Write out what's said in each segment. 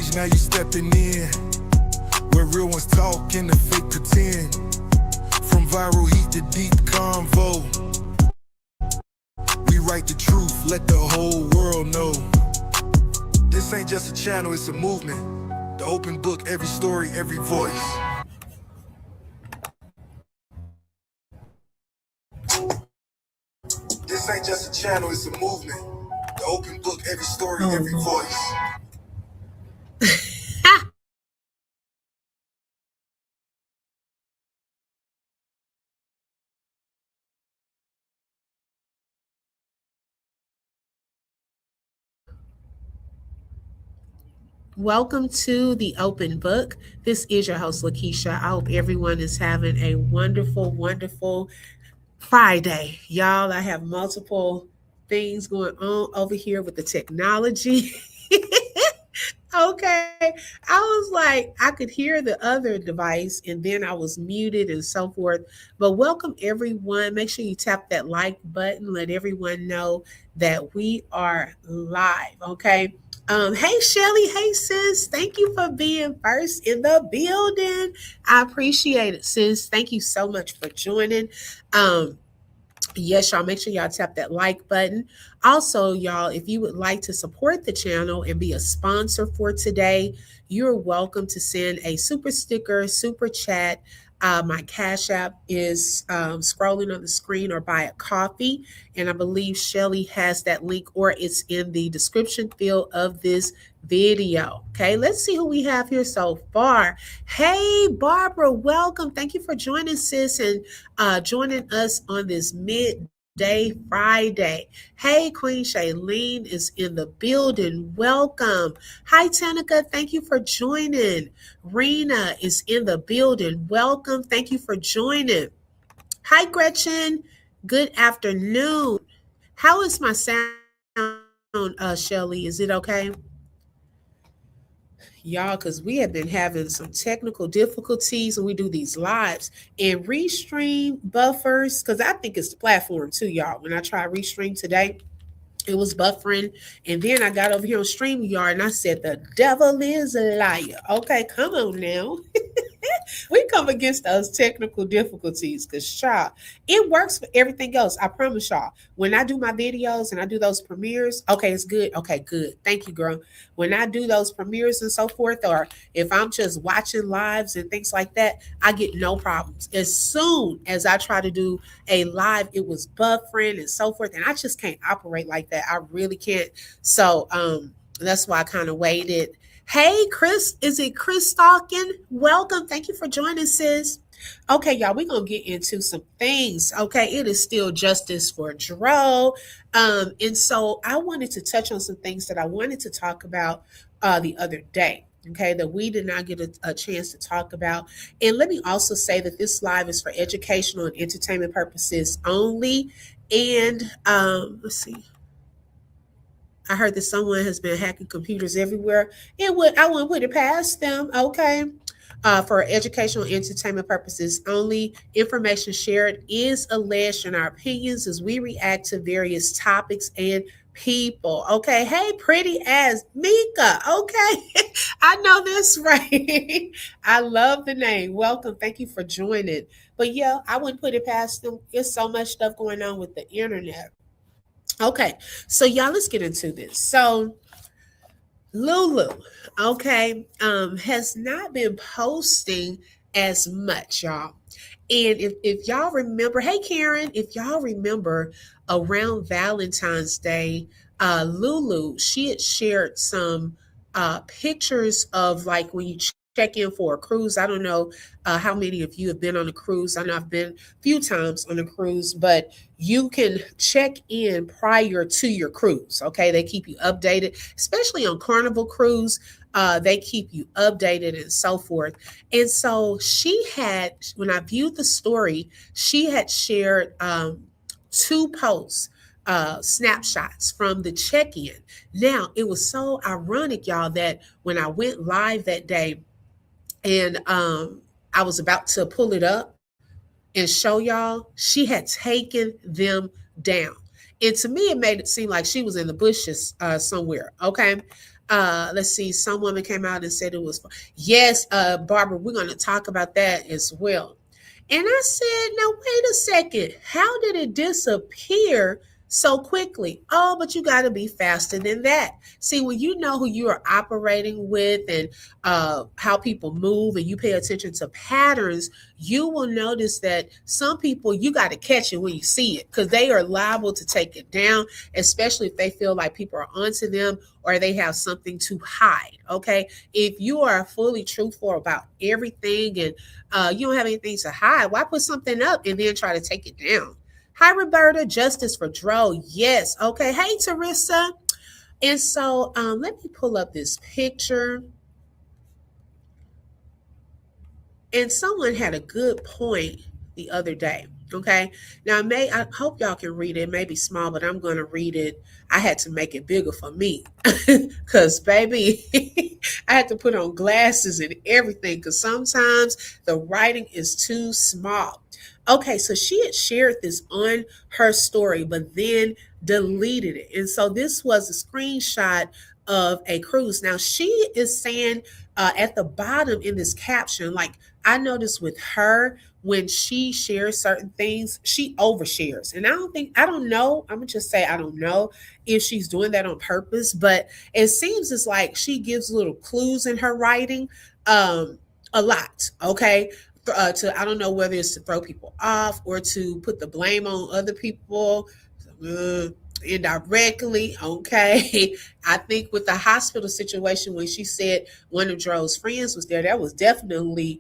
stage, now you stepping in, where real ones talk and the fake pretend. From viral heat to deep convo, we write the truth, let the whole world know. This ain't just a channel, it's a movement. The open book, every story, every voice. This ain't just a channel, it's a movement. The open book, every story, every voice. Welcome to the Open Book. This is your host, Lakeisha. I hope everyone is having a wonderful, wonderful Friday. Y'all, I have multiple things going on over here with the technology. Okay. I was like, I could hear the other device and then I was muted and so forth. But welcome everyone. Make sure you tap that like button. Let everyone know that we are live. Okay. Hey Shelly, hey sis. Thank you for being first in the building. I appreciate it, sis. Thank you so much for joining. Yes, y'all, make sure y'all tap that like button. Also, y'all, if you would like to support the channel and be a sponsor for today, you're welcome to send a super sticker, super chat. My Cash App is scrolling on the screen, or buy a coffee. And I believe Shelly has that link, or it's in the description field of this video. Okay, let's see who we have here so far. Hey, Barbara, welcome. Thank you for joining, sis, and joining us on this midday Friday. Hey, Queen Shailene is in the building. Welcome. Hi, Tanika. Thank you for joining. Rena is in the building. Welcome. Thank you for joining. Hi, Gretchen. Good afternoon. How is my sound, Shelly? Is it okay? Y'all, because we have been having some technical difficulties when we do these lives, and Restream buffers, because I think it's the platform too, y'all. When I tried Restream today, it was buffering. And then I got over here on StreamYard and I said, the devil is a liar. Okay, come on now. We come against those technical difficulties because, child, it works for everything else. I promise y'all. When I do my videos and I do those premieres, okay, it's good. Okay, good. Thank you, girl. When I do those premieres and so forth, or if I'm just watching lives and things like that, I get no problems. As soon as I try to do a live, it was buffering and so forth, and I just can't operate like that. I really can't. So that's why I kind of waited. Hey, Chris, is it Chris Stalkin? Welcome. Thank you for joining, sis. Okay, y'all, we're going to get into some things. Okay, it is still Justice for Dro. And so I wanted to touch on some things that I wanted to talk about the other day. Okay, that we did not get a chance to talk about. And let me also say that this live is for educational and entertainment purposes only. And let's see. I heard that someone has been hacking computers everywhere. I wouldn't put it past them. Okay. For educational entertainment purposes only, information shared is alleged in our opinions as we react to various topics and people. Okay. Hey, pretty as Mika. Okay. I know this right. I love the name. Welcome. Thank you for joining. But yeah, I wouldn't put it past them. There's so much stuff going on with the internet. Okay, so y'all, let's get into this. So Lulu, okay, has not been posting as much, y'all. And if y'all remember, hey Karen, if y'all remember around Valentine's Day, Lulu, she had shared some pictures of like when you check in for a cruise. I don't know how many of you have been on a cruise. I know I've been a few times on a cruise, but you can check in prior to your cruise. Okay, they keep you updated, especially on Carnival Cruise. They keep you updated and so forth. And so she had, when I viewed the story, she had shared two posts, snapshots from the check-in. Now, it was so ironic, y'all, that when I went live that day and I was about to pull it up and show y'all, she had taken them down. And to me, it made it seem like she was in the bushes somewhere. Okay. Let's see, some woman came out and said it was yes, Barbara, we're going to talk about that as well. And I said, now wait a second, how did it disappear so quickly? Oh, but you got to be faster than that. See, when you know who you are operating with and how people move, and you pay attention to patterns, you will notice that some people, you got to catch it when you see it, because they are liable to take it down, especially if they feel like people are onto them or they have something to hide. Okay. If you are fully truthful about everything and you don't have anything to hide, why put something up and then try to take it down? Hi, Roberta. Justice for Dro. Yes. Okay. Hey, Teresa. And so let me pull up this picture. And someone had a good point the other day. Okay. Now, I hope y'all can read it. It may be small, but I'm going to read it. I had to make it bigger for me because, baby, I had to put on glasses and everything because sometimes the writing is too small. Okay, so she had shared this on her story, but then deleted it. And so this was a screenshot of a cruise. Now, she is saying at the bottom in this caption, like, I noticed with her, when she shares certain things, she overshares. And I don't know, I'm gonna just say I don't know if she's doing that on purpose, but it seems it's like she gives little clues in her writing a lot. Okay. To, I don't know whether it's to throw people off or to put the blame on other people indirectly. Okay. I think with the hospital situation, when she said one of Dro's friends was there, that was definitely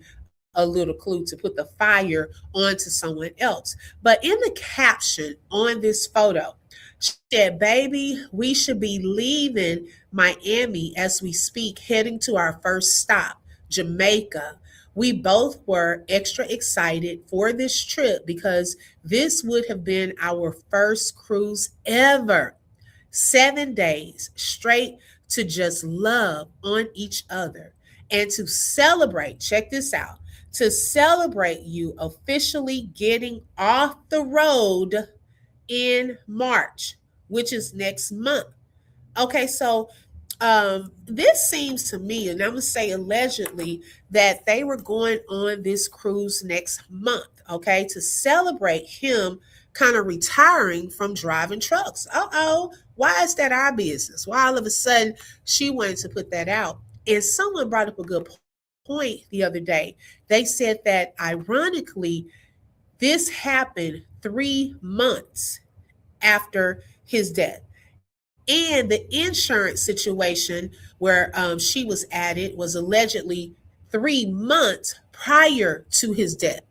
a little clue to put the fire onto someone else. But in the caption on this photo, she said, baby, we should be leaving Miami as we speak, heading to our first stop, Jamaica. We both were extra excited for this trip because this would have been our first cruise ever. 7 days straight to just love on each other and to celebrate. Check this out, to celebrate you officially getting off the road in March, which is next month. Okay, so this seems to me, and I'm gonna say allegedly, that they were going on this cruise next month, okay, to celebrate him kind of retiring from driving trucks. Uh-oh, why is that our business? Why all of a sudden she wanted to put that out? And someone brought up a good point the other day. They said that ironically, this happened 3 months after his death. And the insurance situation where she was added was allegedly 3 months prior to his death.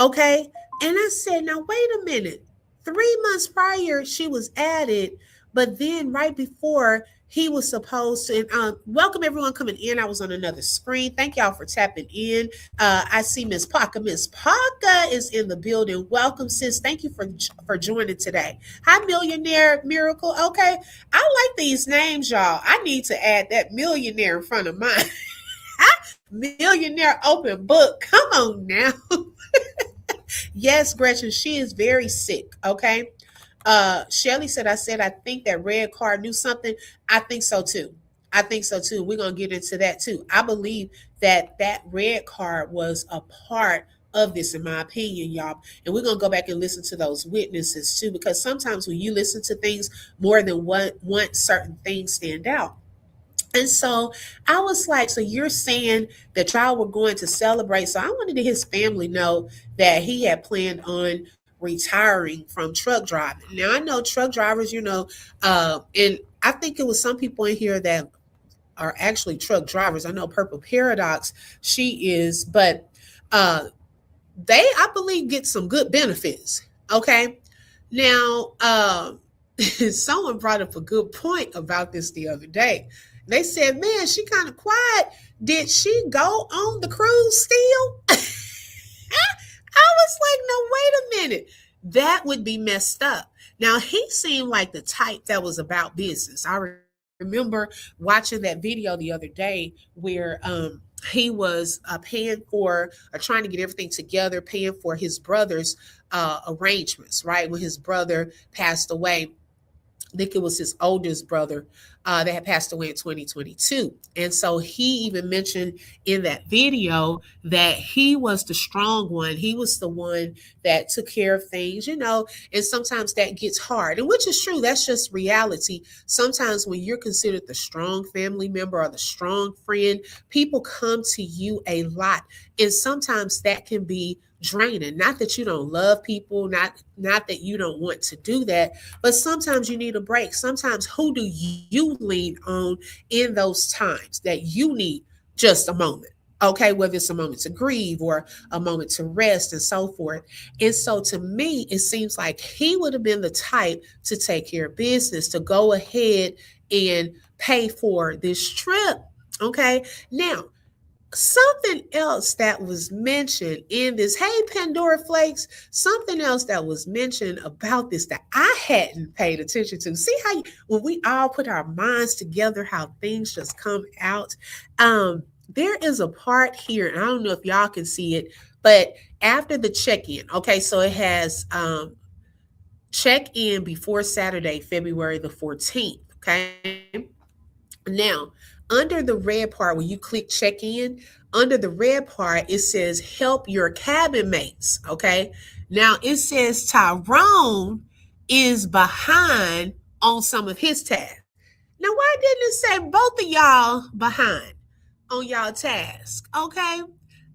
Okay. And I said, now, wait a minute. 3 months prior, she was added, but then right before he was supposed to, and welcome everyone coming in. I was on another screen. Thank y'all for tapping in. I see Miss Parker. Miss Parker is in the building. Welcome, sis. Thank you for joining today. Hi, Millionaire Miracle. Okay. I like these names, y'all. I need to add that millionaire in front of mine. Millionaire open book. Come on now. Yes, Gretchen, she is very sick. Okay. Shelly said, I think that red car knew something. I think so too. I think so too. We're going to get into that too. I believe that that red car was a part of this, in my opinion, y'all. And we're going to go back and listen to those witnesses too, because sometimes when you listen to things more than one certain things stand out. And so I was like, so you're saying that y'all were going to celebrate. So I wanted to his family know that he had planned on retiring from truck driving. Now I know truck drivers, and I think it was some people in here that are actually truck drivers. I know Purple Paradox, she is, but they, I believe, get some good benefits. Okay. Now, someone brought up a good point about this the other day. They said, man, she kind of quiet. Did she go on the cruise still? I was like, no, wait a minute. That would be messed up. Now, he seemed like the type that was about business. I remember watching that video the other day where he was paying for, or trying to get everything together, paying for his brother's arrangements, right? When his brother passed away, I think it was his oldest brother. that had passed away in 2022. And so he even mentioned in that video that he was the strong one. He was the one that took care of things, and sometimes that gets hard, and which is true. That's just reality. Sometimes when you're considered the strong family member or the strong friend, people come to you a lot. And sometimes that can be draining. Not that you don't love people, not that you don't want to do that, but sometimes you need a break. Sometimes who do you lean on in those times that you need just a moment? Okay, whether it's a moment to grieve or a moment to rest and so forth. And so to me, it seems like he would have been the type to take care of business, to go ahead and pay for this trip. Okay. Now, something else that was mentioned in this, hey, Pandora Flakes, something else that was mentioned about this that I hadn't paid attention to. See how when we all put our minds together, how things just come out. There is a part here, and I don't know if y'all can see it, but after the check-in, okay, so it has check-in before Saturday, February the 14th, okay? Now, under the red part, when you click check in, under the red part, it says help your cabin mates. Okay. Now, it says Tyrone is behind on some of his tasks. Now, why didn't it say both of y'all behind on y'all task? Okay.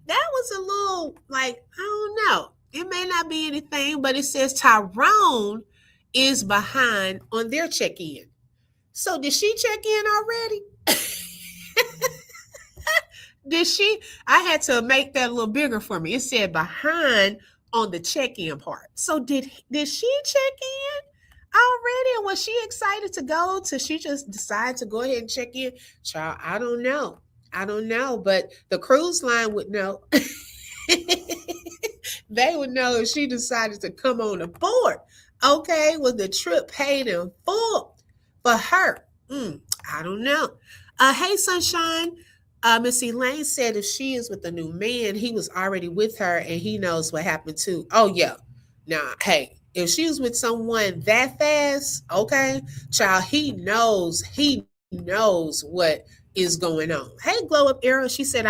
That was a little like, I don't know. It may not be anything, but it says Tyrone is behind on their check in. So, did she check in already? Did she? I had to make that a little bigger for me. It said behind on the check-in part. So did she check in already? And was she excited to go? Till she just decided to go ahead and check in? Child, I don't know. I don't know, but the cruise line would know. They would know if she decided to come on aboard. Okay, was the trip paid in full for her? I don't know. Hey, Sunshine. Miss Elaine said if she is with a new man, he was already with her and he knows what happened too. Oh, yeah. Now, hey, if she was with someone that fast, okay, child, he knows what is going on. Hey, Glow Up Arrow, she said,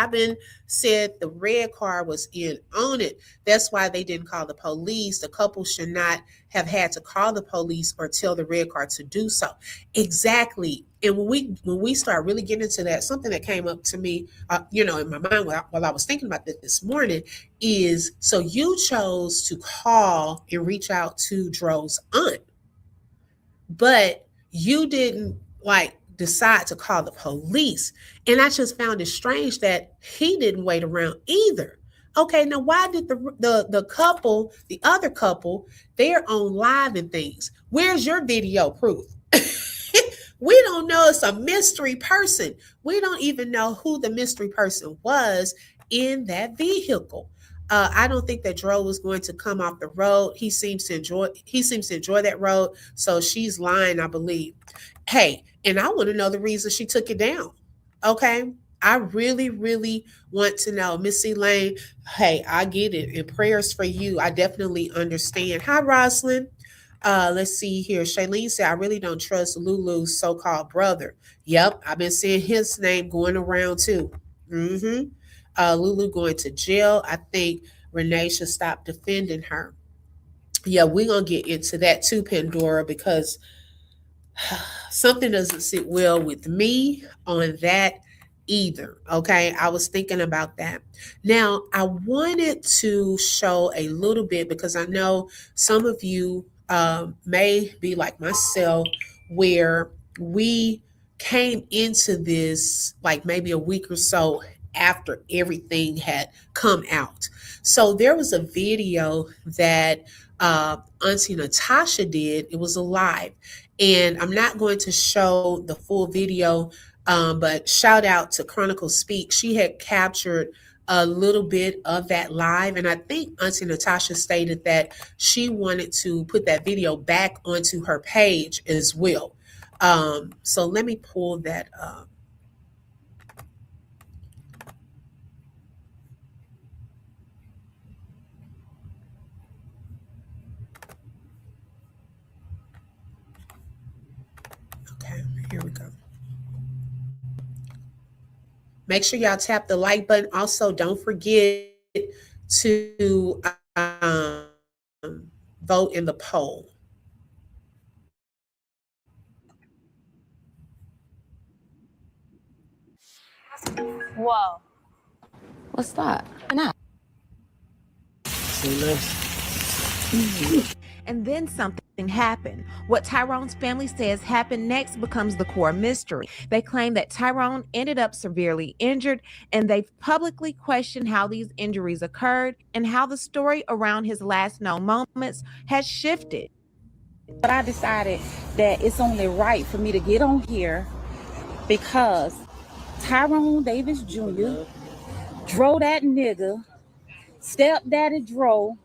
said the red car was in on it. That's why they didn't call the police. The couple should not have had to call the police or tell the red car to do so. Exactly. And when we start really getting into that, something that came up to me, in my mind while I was thinking about this morning is, so you chose to call and reach out to Dro's aunt, but you didn't like decide to call the police. And I just found it strange that he didn't wait around either. Okay, now why did the couple, the other couple, they're on live and things? Where's your video proof? We don't know. It's a mystery person. We don't even know who the mystery person was in that vehicle. I don't think that Dro was going to come off the road. He seems to enjoy that road. So she's lying, I believe. Hey, and I want to know the reason she took it down. Okay. I really, really want to know. Miss Elaine, hey, I get it. And prayers for you. I definitely understand. Hi, Roslyn. Let's see here. Shailene said, I really don't trust Lulu's so-called brother. Yep, I've been seeing his name going around too. Mm-hmm. Lulu going to jail. I think Renee should stop defending her. Yeah, we're gonna get into that too, Pandora, because something doesn't sit well with me on that either. Okay, I was thinking about that. Now, I wanted to show a little bit because I know some of you may be like myself, where we came into this like maybe a week or so after everything had come out. So there was a video that Auntie Natasha did. It was a live, and I'm not going to show the full video, but shout out to Chronicle Speak. She had captured a little bit of that live. And I think Auntie Natasha stated that she wanted to put that video back onto her page as well. So let me pull that up. Okay, here we go. Make sure y'all tap the like button. Also, don't forget to vote in the poll. Whoa. What's that? Say less. And then something happened. What Tyrone's family says happened next becomes the core mystery. They claim that Tyrone ended up severely injured, and they've publicly questioned how these injuries occurred and how the story around his last known moments has shifted. But I decided that it's only right for me to get on here because Tyrone Davis Jr. drove that nigga, stepdaddy drove.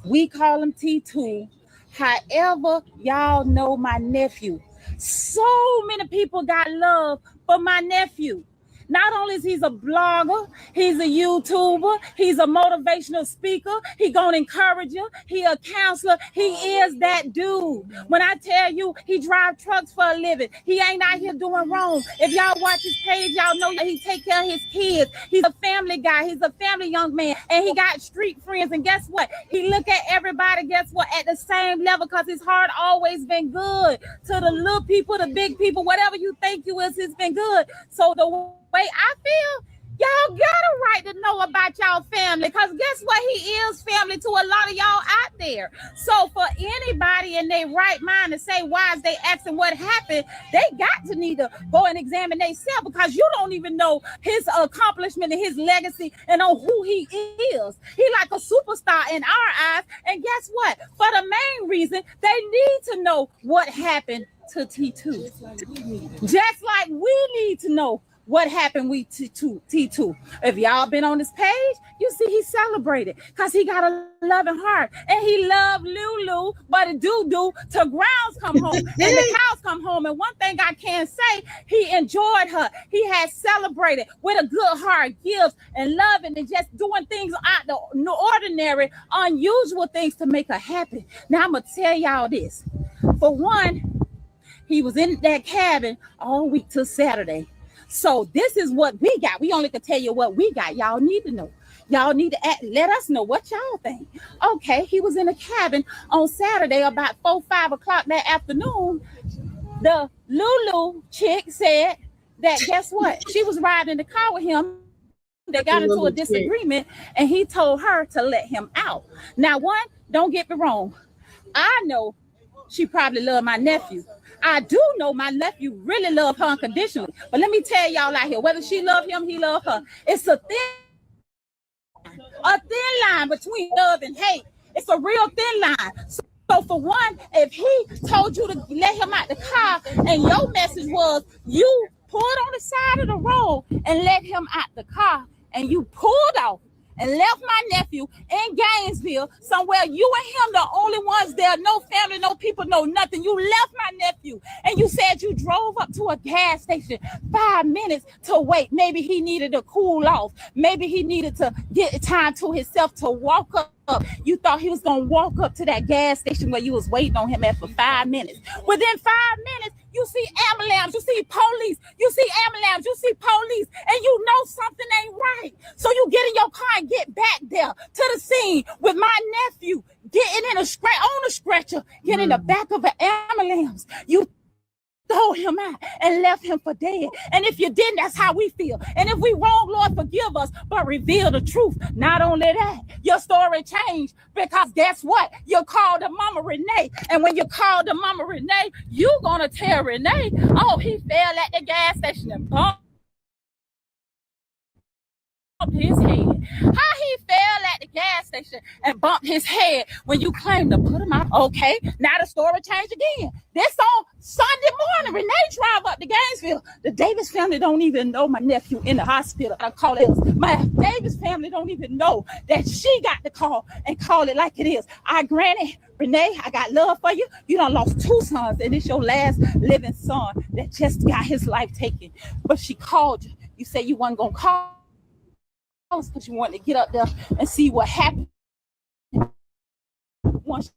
We call him T2. However, y'all know my nephew. So many people got love for my nephew. Not only is he a blogger, he's a YouTuber, he's a motivational speaker, he gonna encourage you, he a counselor, he is that dude. When I tell you he drive trucks for a living, he ain't out here doing wrong. If y'all watch his page, y'all know that he take care of his kids. He's a family guy, he's a family young man, and he got street friends. And guess what? He look at everybody, guess what, at the same level, because his heart always been good to the little people, the big people, whatever you think you is, it's been good. So the way I feel, y'all got a right to know about y'all family, because guess what? He is family to a lot of y'all out there. So for anybody in their right mind to say why is they asking what happened, they got to need to go and examine themselves, because you don't even know his accomplishment and his legacy and on who he is. He like a superstar in our eyes. And guess what? For the main reason, they need to know what happened to T2. Just like we need to know what happened with T2. If y'all been on this page, you see he celebrated because he got a loving heart. And he loved Lulu, but it do till grounds come home and the cows come home. And one thing I can say, he enjoyed her. He had celebrated with a good heart, gifts and loving and just doing things out the ordinary, unusual things to make her happy. Now I'm going to tell y'all this. For one, he was in that cabin all week till Saturday. So this is what we got. We only can tell you what we got. Y'all need to know. Y'all need to let us know what y'all think. Okay, he was in a cabin on Saturday about 4-5 o'clock that afternoon. The Lulu chick said that guess what? She was riding in the car with him. They got into a disagreement and he told her to let him out. Now, one, don't get me wrong. I know she probably loved my nephew. I do know my nephew really loved her unconditionally. But let me tell y'all out here, whether she loved him, he loved her. It's a thin line between love and hate. It's a real thin line. So for one, if he told you to let him out the car and your message was you pulled on the side of the road and let him out the car and you pulled off and left my nephew in Gainesville, somewhere you and him the only ones there, no family, no people, no nothing. You left my nephew and you said you drove up to a gas station 5 minutes to wait. Maybe he needed to cool off. Maybe he needed to get time to himself to walk up. You thought he was going to walk up to that gas station where you was waiting on him at for 5 minutes. Within 5 minutes, you see ambulance, you see police, you see ambulance, you see police, and you know something ain't right. So you get in your car and get back there to the scene with my nephew getting in on a stretcher, getting in the back of an ambulance. You throw him out and left him for dead. And if you didn't, that's how we feel. And if we wrong, Lord, forgive us, but reveal the truth. Not only that, your story changed, because guess what? You called the Mama Renee. And when you called the Mama Renee, you gonna tell Renee, oh, he fell at the gas station and bumped his head. How he fell at the gas station and bumped his head when you claimed to put him out. Okay, now the story changed again. This on Sunday morning, Renee drive up to Gainesville. The Davis family don't even know my nephew in the hospital. I call it. My Davis family don't even know that she got the call and call it like it is. Granted, Renee, I got love for you. You done lost 2 sons, and it's your last living son that just got his life taken. But she called you. You said you wasn't gonna call because you wanted to get up there and see what happened once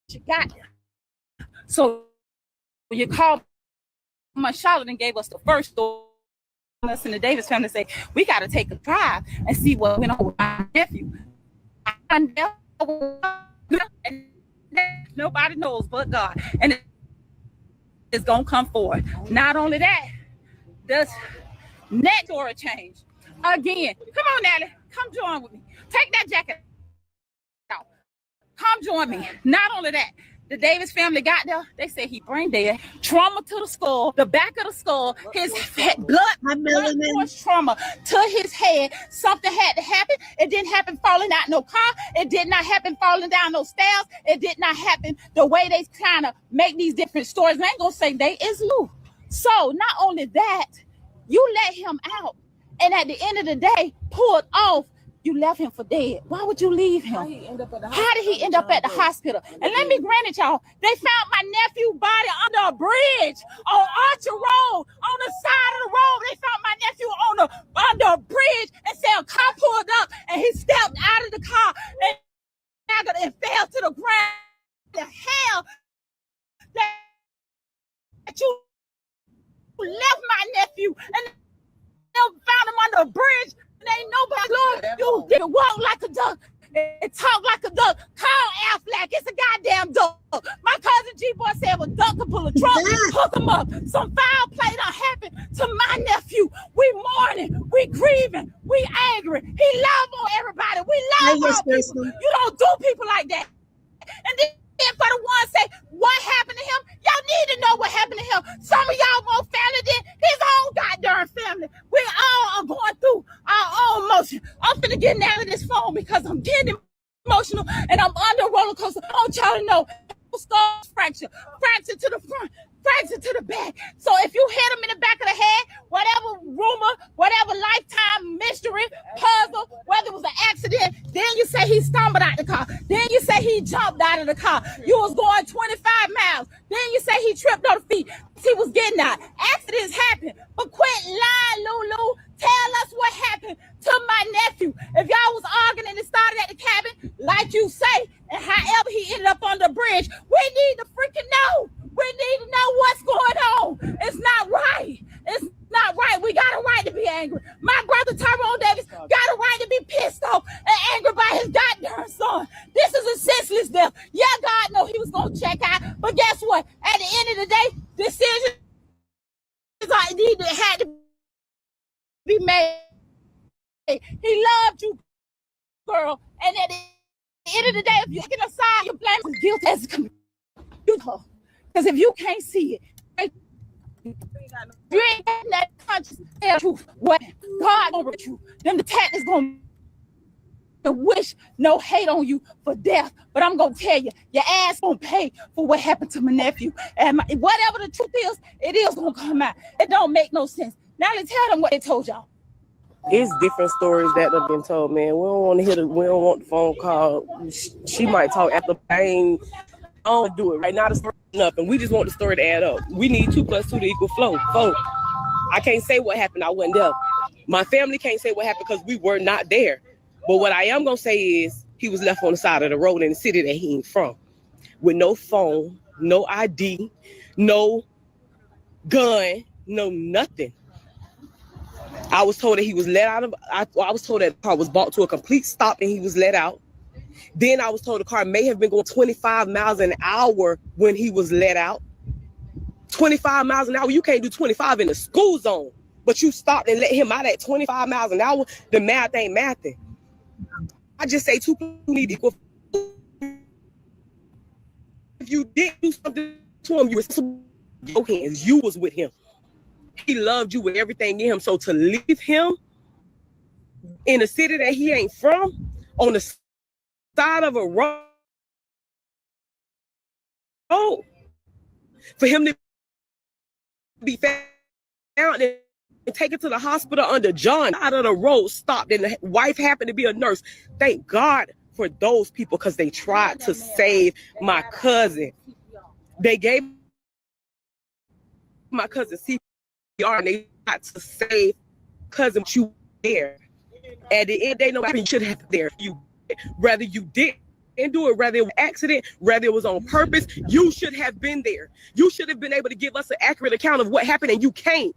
you got there. So you called my Charlotte and gave us the first story us in the Davis family say, we got to take a drive and see what went on with my nephew. Nobody knows but God. And it's going to come forward. Not only that, does net door change. Again, come on, Natalie. Come join with me. Take that jacket out. Come join me. Not only that, the Davis family got there. They said he brain dead, trauma to the skull, the back of the skull, his blood force trauma to his head. Something had to happen. It didn't happen falling out no car. It did not happen falling down no stairs. It did not happen the way they kind of make these different stories. I ain't gonna say they is Lou. So not only that, you let him out, and at the end of the day, pulled off. You left him for dead. Why would you leave him? How did he end up at the hospital? And let me grant it, y'all. They found my nephew's body under a bridge on Archer Road, on the side of the road. They found my nephew under a bridge and said a car pulled up and he stepped out of the car and fell to the ground. The hell that you left my nephew and found him under a bridge. Ain't nobody, Lord, you didn't walk like a duck and talk like a duck. Call Affleck, it's a goddamn duck. My cousin G-Boy said if a duck could pull a truck, hook him up. Some foul play done happened to my nephew. We mourning, we grieving, we angry. He love on everybody. We love all people. You don't do people like that. And then for the ones say, what happened to him? Y'all need to know what happened to him. Some of y'all more family than his own goddamn family. We all are going through our own emotion. I'm finna get out of this phone because I'm getting emotional and I'm under a roller coaster. I want y'all to know, skull fracture to the front, fracture to the back. So if you hit him in the back of the head, whatever rumor, whatever lifetime mystery, puzzle, whether it was an accident, then you say he stumbled out the car. Then you say he jumped out of the car. You was going 25 miles. Then you say he tripped on the feet. He was getting out. Accidents happen. But quit lying, Lulu. Tell us what happened to my nephew. If y'all was arguing and it started at the cabin, like you say, and however he ended up on the bridge, we need to freaking know. We need to know what's going on. It's not right. It's not right. We got a right to be angry. My brother Tyrone Davis got a right to be pissed off and angry by his goddamn son. This is a senseless death. Yeah, God know he was going to check out. But guess what? At the end of the day, decisions had to be made. He loved you, girl. And at the end of the day, if you're looking aside, your blame is guilty as a computer. Because if you can't see it, you ain't getting that conscious truth. What God gonna reach you? Then the tactics gonna wish no hate on you for death. But I'm gonna tell you, your ass gonna pay for what happened to my nephew. And whatever the truth is, it is gonna come out. It don't make no sense. Now let's tell them what they told y'all. It's different stories that have been told, man. We don't want to hear we don't want the phone call. She might talk after pain. I don't do it right now. The story nothing. We just want the story to add up. We need 2 + 2 to equal 4. I can't say what happened. I wasn't there. My family can't say what happened because we were not there. But what I am gonna say is he was left on the side of the road in the city that he ain't from, with no phone, no ID, no gun, no nothing. I was told that he was let out of. I was told that the car was brought to a complete stop and he was let out. Then I was told the car may have been going 25 miles an hour when he was let out. 25 miles an hour, you can't do 25 in the school zone, but you stopped and let him out at 25 miles an hour. The math ain't mathing. I just say 2 need equal. If you didn't do something to him, you were your hands. You was with him. He loved you with everything in him. So to leave him in a city that he ain't from, on the side of a road, for him to be found and taken to the hospital under John, out of the road, stopped, and the wife happened to be a nurse. Thank God for those people, because they tried to save my cousin. They gave my cousin CPR and they tried to save cousin. You there at the end, they know you should have been there. You, whether you didn't do it, whether it was an accident, whether it was on purpose, you should have been there. You should have been able to give us an accurate account of what happened, and you can't.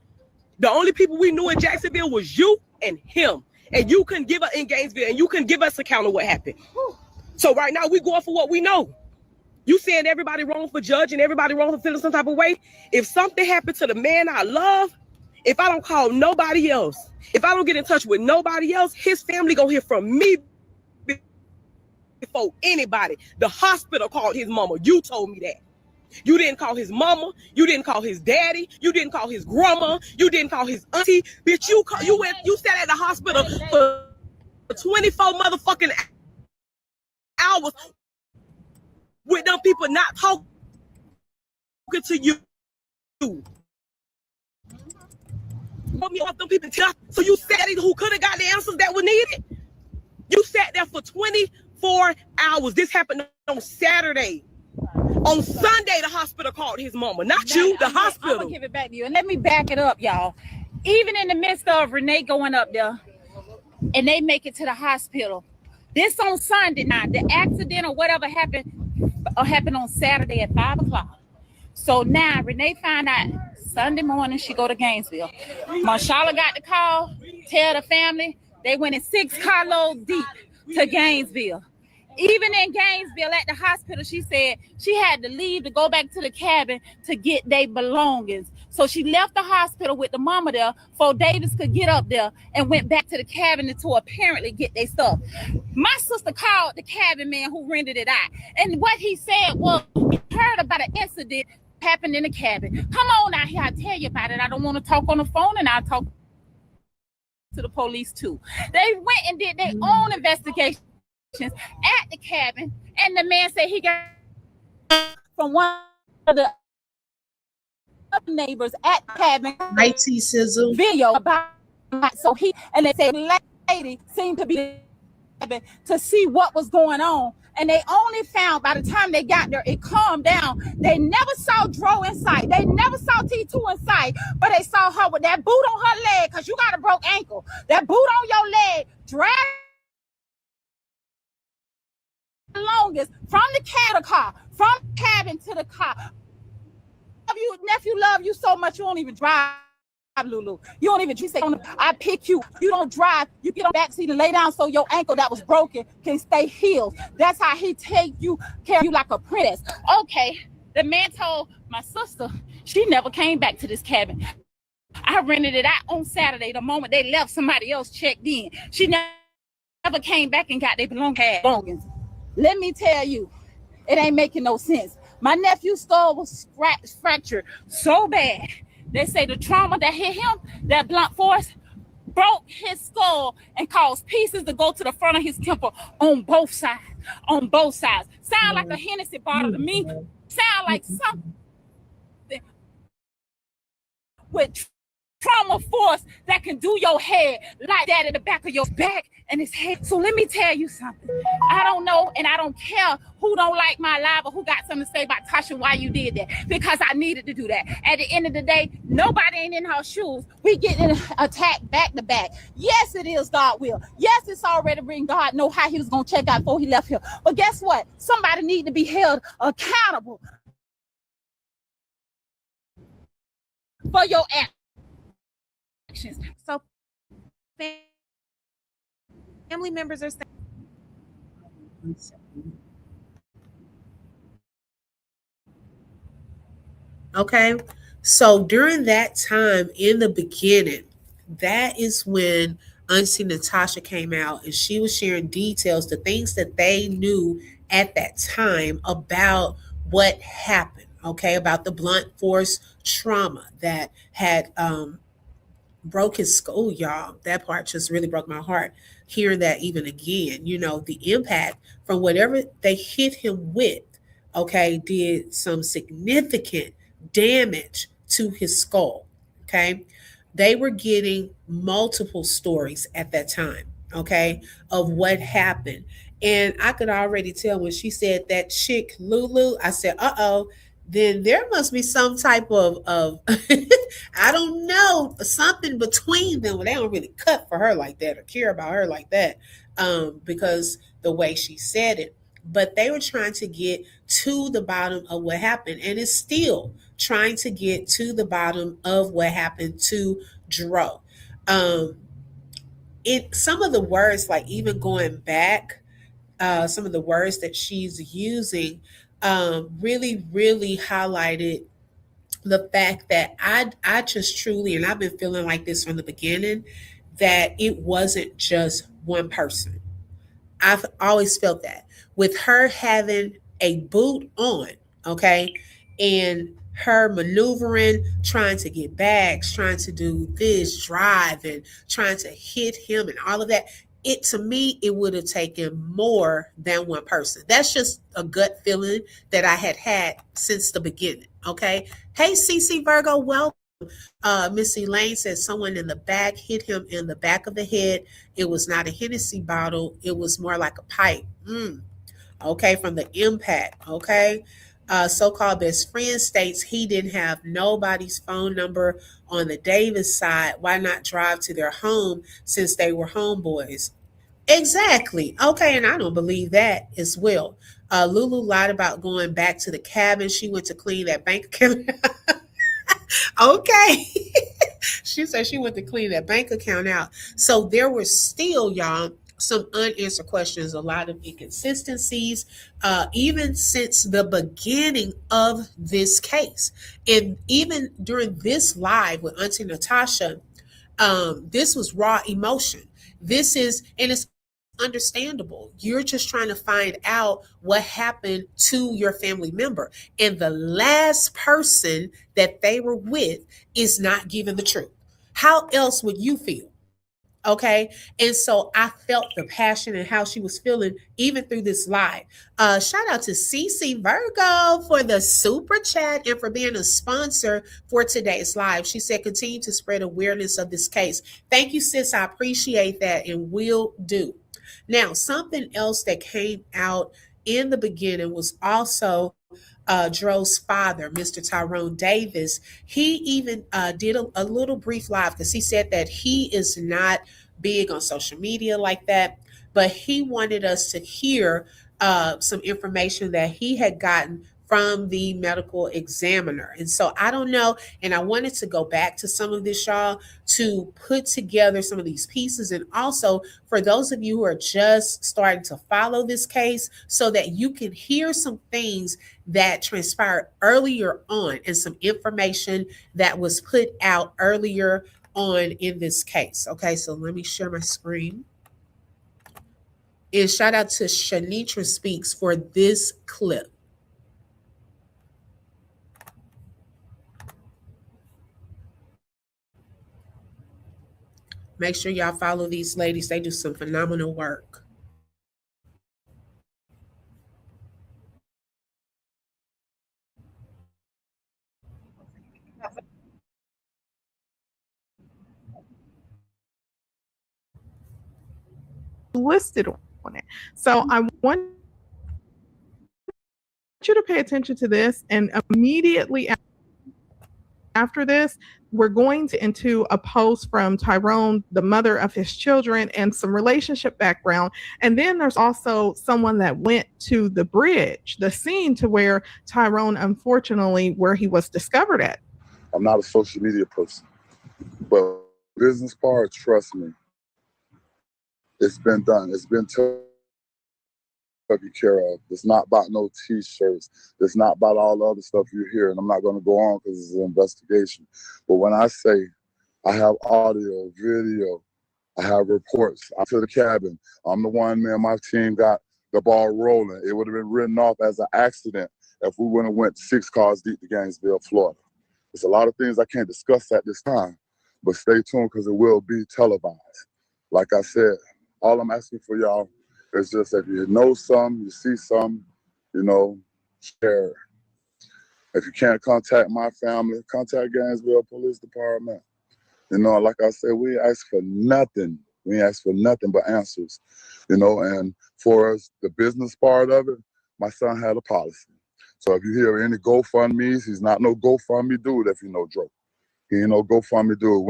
The only people we knew in Jacksonville was you and him. And you couldn't give us in Gainesville, and you couldn't give us account of what happened. So right now we going for what we know. You saying everybody wrong for judging, everybody wrong for feeling some type of way. If something happened to the man I love, if I don't call nobody else, if I don't get in touch with nobody else, his family gonna hear from me before anybody. The hospital called his mama. You told me that. You didn't call his mama. You didn't call his daddy. You didn't call his grandma. You didn't call his auntie. Bitch, you sat at the hospital for 24 motherfucking hours with them people not talking to you. So you sat there who could have got the answers that were needed. You sat there for 24 hours. This happened on Saturday. On Sunday, the hospital called his mama, not you, the hospital. I'm gonna give it back to you, and let me back it up, y'all. Even in the midst of Renee going up there, and they make it to the hospital. This on Sunday now. The accident or whatever happened on Saturday at 5 o'clock. So now Renee find out Sunday morning she go to Gainesville. Marshala got the call, tell the family they went in 6 carloads deep to Gainesville. Even in Gainesville at the hospital, she said she had to leave to go back to the cabin to get their belongings. So she left the hospital with the mama there before Davis could get up there and went back to the cabin to apparently get their stuff. My sister called the cabin man who rented it out. And what he said was he heard about an incident happened in the cabin. Come on out here, I'll tell you about it. I don't want to talk on the phone, and I'll talk to the police too. They went and did their own investigation at the cabin, and the man said he got from one of the other neighbors at the cabin IT sizzle video about. So he and they said lady seemed to be to see what was going on, and they only found by the time they got there it calmed down. They never saw Dro in sight, they never saw T2 in sight, but they saw her with that boot on her leg, because you got a broke ankle, that boot on your leg drag longest from the car, from the cabin to the car. You nephew love you so much you don't even drive, Lulu. You don't even, she said, I pick you. You don't drive. You get on the back seat and lay down so your ankle that was broken can stay healed. That's how he take you, carry you like a princess. Okay, the man told my sister she never came back to this cabin. I rented it out on Saturday. The moment they left, somebody else checked in. She never came back and got their belongings. Let me tell you, it ain't making no sense. My nephew's skull was fractured so bad. They say the trauma that hit him, that blunt force, broke his skull and caused pieces to go to the front of his temple on both sides. On both sides. Sound like a Hennessy bottle to me. Sound like something with trauma force that can do your head like that in the back of your back and his head. So let me tell you something. I don't know, and I don't care who don't like my live or who got something to say about Tasha why you did that, because I needed to do that. At the end of the day, nobody ain't in her shoes. We getting attacked back to back. Yes, it is God will. Yes, it's already written. God know how he was going to check out before he left here. But guess what? Somebody need to be held accountable for your actions. So family members are saying, okay, so during that time in the beginning, that is when Auntie Natasha came out and she was sharing details, the things that they knew at that time about what happened, okay, about the blunt force trauma that had broke his skull, y'all. That part just really broke my heart hearing that even again. You know, the impact from whatever they hit him with, okay, did some significant damage to his skull, okay? They were getting multiple stories at that time, okay, of what happened. And I could already tell when she said that chick Lulu, I said, uh-oh, then there must be some type of I don't know, something between them. They don't really cut for her like that or care about her like that, because the way she said it. but they were trying to get to the bottom of what happened, and is still trying to get to the bottom of what happened to Dro. Um, it some of the words, like even going back, some of the words that she's using, really highlighted the fact that I just truly, and I've been feeling like this from the beginning, that it wasn't just one person. I've always felt that with her having a boot on, okay, and her maneuvering, trying to get bags, trying to do this, drive, and trying to hit him, and all of that. It to me, it would have taken more than one person. That's just a gut feeling that I had since the beginning. Okay. Hey, CC Virgo, welcome. Missy Lane says someone in the back hit him in the back of the head. It was not a Hennessy bottle. It was more like a pipe. Okay, from the impact. Okay. So-called best friend states he didn't have nobody's phone number on the Davis side. Why not drive to their home since they were homeboys? Exactly. Okay, and I don't believe that as well. Lulu lied about going back to the cabin. She went to clean that bank account. Okay. She said she went to clean that bank account out. So there were still, y'all, some unanswered questions, a lot of inconsistencies, even since the beginning of this case. And even during this live with Auntie Natasha, this was raw emotion. This is, and it's understandable. You're just trying to find out what happened to your family member. And the last person that they were with is not giving the truth. How else would you feel? Okay. And so I felt the passion and how she was feeling even through this live. Shout out to CC Virgo for the super chat and for being a sponsor for today's live. She said, continue to spread awareness of this case. Thank you, sis. I appreciate that and will do. Now, something else that came out in the beginning was also Dro's father, Mr. Tyrone Davis. He even did a little brief live because he said that he is not big on social media like that, but he wanted us to hear some information that he had gotten from the medical examiner. And so I don't know, and I wanted to go back to some of this, y'all, to put together some of these pieces. And also for those of you who are just starting to follow this case, so that you can hear some things that transpired earlier on and some information that was put out earlier on in this case. Okay, so let me share my screen. And shout out to Shanitra Speaks for this clip. Make sure y'all follow these ladies. They do some phenomenal work. Listed on it. So I want you to pay attention to this, and immediately after this, we're going into a post from Tyrone, the mother of his children, and some relationship background. And then there's also someone that went to the bridge, the scene to where Tyrone, unfortunately, where he was discovered at. I'm not a social media person, but business part, trust me, it's been done. It's been taken care of. It's not about no T-shirts. It's not about all the other stuff you hear. And I'm not going to go on because it's an investigation. But when I say I have audio, video, I have reports. I'm to the cabin. I'm the one, man, my team got the ball rolling. It would have been written off as an accident if we wouldn't have went 6 cars deep to Gainesville, Florida. There's a lot of things I can't discuss at this time, but stay tuned because it will be televised. Like I said, all I'm asking for y'all is just if you know some, you see some, you know, share. If you can't contact my family, contact Gainesville Police Department. You know, like I said, we ask for nothing. We ask for nothing but answers, you know, and for us, the business part of it, my son had a policy. So if you hear any GoFundMe's, he's not no GoFundMe dude if you know Dro. He ain't no GoFundMe dude.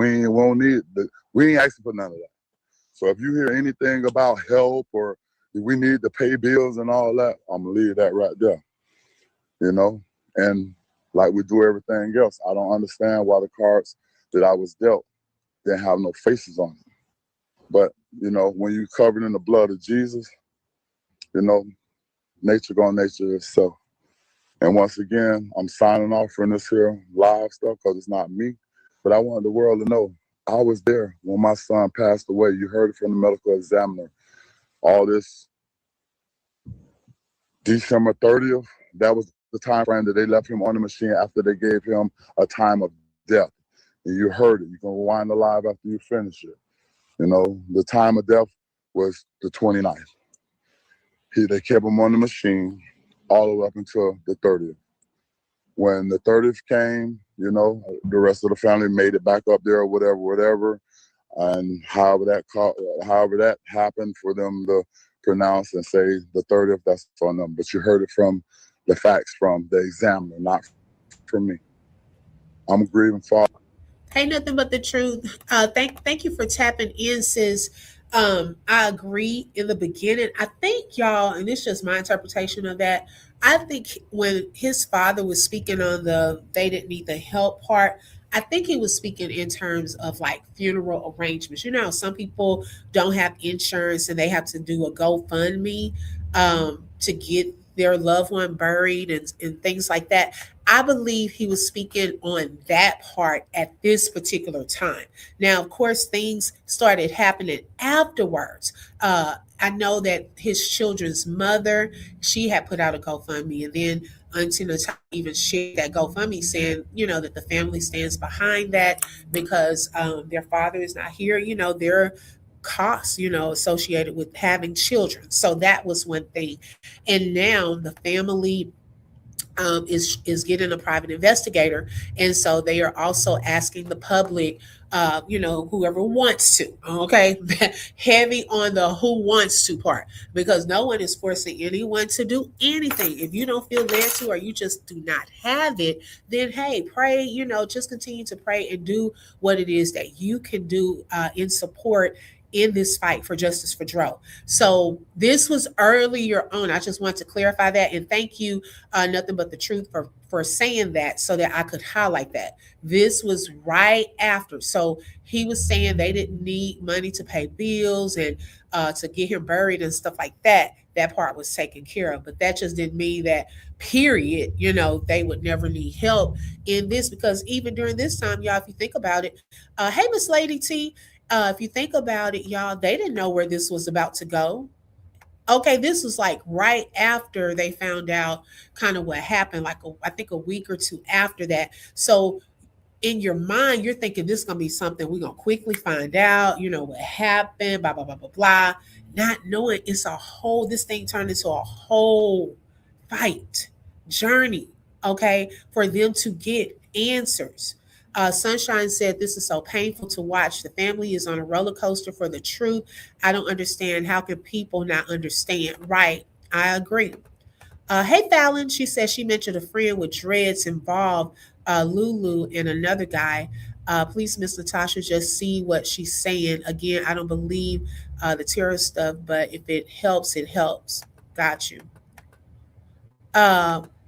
We ain't asking for none of that. So if you hear anything about help or if we need to pay bills and all that, I'm gonna leave that right there, you know. And like we do everything else, I don't understand why the cards that I was dealt didn't have no faces on them. But you know, when you covered in the blood of Jesus, you know, nature gonna nature itself. And once again, I'm signing off from this here live stuff because it's not me. But I wanted the world to know I was there when my son passed away. You heard it from the medical examiner. All this December 30th, that was the time frame that they left him on the machine after they gave him a time of death. And you heard it. You can rewind the live after you finish it. You know, the time of death was the 29th. They kept him on the machine all the way up until the 30th. When the 30th came, you know, the rest of the family made it back up there or whatever. And however that happened for them to pronounce and say the 30th, that's on them. But you heard it from the facts from the examiner, not from me. I'm a grieving father. Ain't nothing but the truth. Thank you for tapping in, sis. I agree in the beginning. I think y'all, and it's just my interpretation of that. I think when his father was speaking on the they didn't need the help part, I think he was speaking in terms of like funeral arrangements. You know, some people don't have insurance and they have to do a GoFundMe to get their loved one buried and things like that. I believe he was speaking on that part at this particular time. Now, of course, things started happening afterwards. I know that his children's mother, she had put out a GoFundMe, and then Auntie Natasha even shared that GoFundMe saying, you know, that the family stands behind that because their father is not here. You know, there are costs, you know, associated with having children. So that was one thing. And now the family is getting a private investigator, and so they are also asking the public, you know, whoever wants to. Okay, heavy on the who wants to part because no one is forcing anyone to do anything. If you don't feel led to, or you just do not have it, then hey, pray. You know, just continue to pray and do what it is that you can do in support in this fight for justice for Dro. So this was earlier on. I just want to clarify that. And thank you, Nothing But the Truth, for saying that so that I could highlight that. This was right after. So he was saying they didn't need money to pay bills and to get him buried and stuff like that. That part was taken care of. But that just didn't mean that, period, you know, they would never need help in this, because even during this time, y'all, if you think about it, hey, Miss Lady T, if you think about it, y'all, they didn't know where this was about to go. Okay, this was like right after they found out kind of what happened, like I think a week or two after that. So in your mind, you're thinking this is going to be something we're going to quickly find out, you know, what happened, blah, blah, blah, blah, blah. Not knowing this thing turned into a whole fight, journey, okay, for them to get answers. Sunshine said, this is so painful to watch. The family is on a roller coaster for the truth. I don't understand. How can people not understand? Right. I agree. Hey, Fallon, she said she mentioned a friend with dreads involved Lulu and another guy. Please, Miss Natasha, just see what she's saying. Again, I don't believe the terror stuff, but if it helps, it helps. Got you.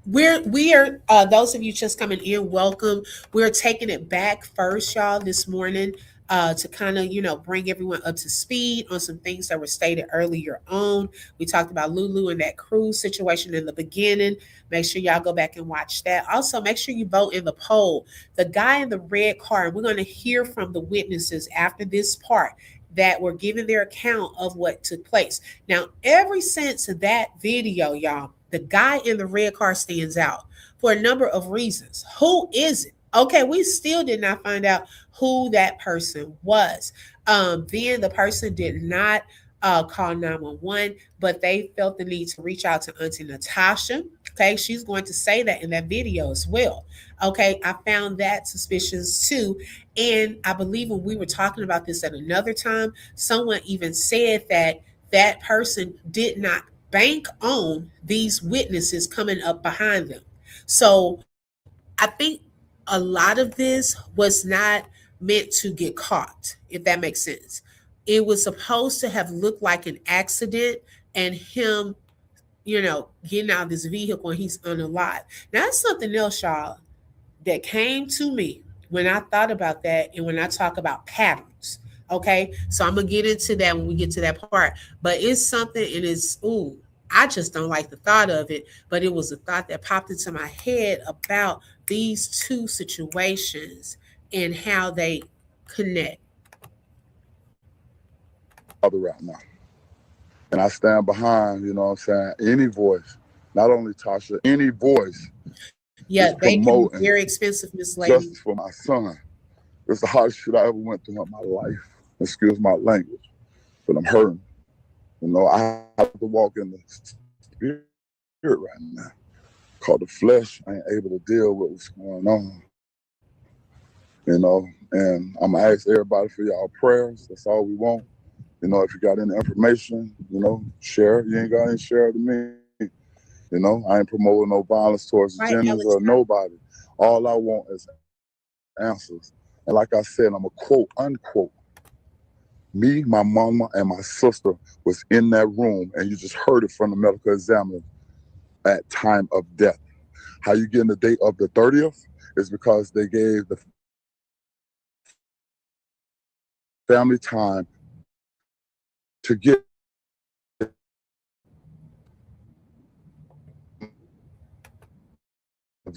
We are those of you just coming in, welcome. We're taking it back first, y'all, this morning to kind of, you know, bring everyone up to speed on some things that were stated earlier on. We talked about Lulu and that cruise situation in the beginning. Make sure y'all go back and watch that. Also, make sure you vote in the poll. The guy in the red car, we're going to hear from the witnesses after this part that were giving their account of what took place. Now, ever since that video, y'all, the guy in the red car stands out for a number of reasons. Who is it? Okay, we still did not find out who that person was. Then the person did not call 911, but they felt the need to reach out to Auntie Natasha. Okay, she's going to say that in that video as well. Okay, I found that suspicious too. And I believe when we were talking about this at another time, someone even said that that person did not bank on these witnesses coming up behind them. So I think a lot of this was not meant to get caught, if that makes sense. It was supposed to have looked like an accident, and him, getting out of this vehicle and he's unalive. Now, that's something else, y'all, that came to me when I thought about that and when I talk about patterns. Okay. So I'm going to get into that when we get to that part. But it's something, and I just don't like the thought of it. But it was a thought that popped into my head about these two situations and how they connect. Other right now. And I stand behind, you know what I'm saying, any voice, not only Tasha, any voice Yeah, is they can be promoting very expensive, Miss Lady. justice for my son. It's the hardest shit I ever went through in my life. Excuse my language, but I'm hurting. I have to walk in the spirit right now. Called the flesh, I ain't able to deal with what's going on. And I'm gonna ask everybody for y'all prayers. That's all we want. If you got any information, share. You ain't got any, share it to me. I ain't promoting no violence towards genders or nobody. All I want is answers. And like I said, I'm a quote, unquote. Me, my mama, and my sister was in that room, and you just heard it from the medical examiner at time of death. How you getting the date of the 30th is because they gave the family time to get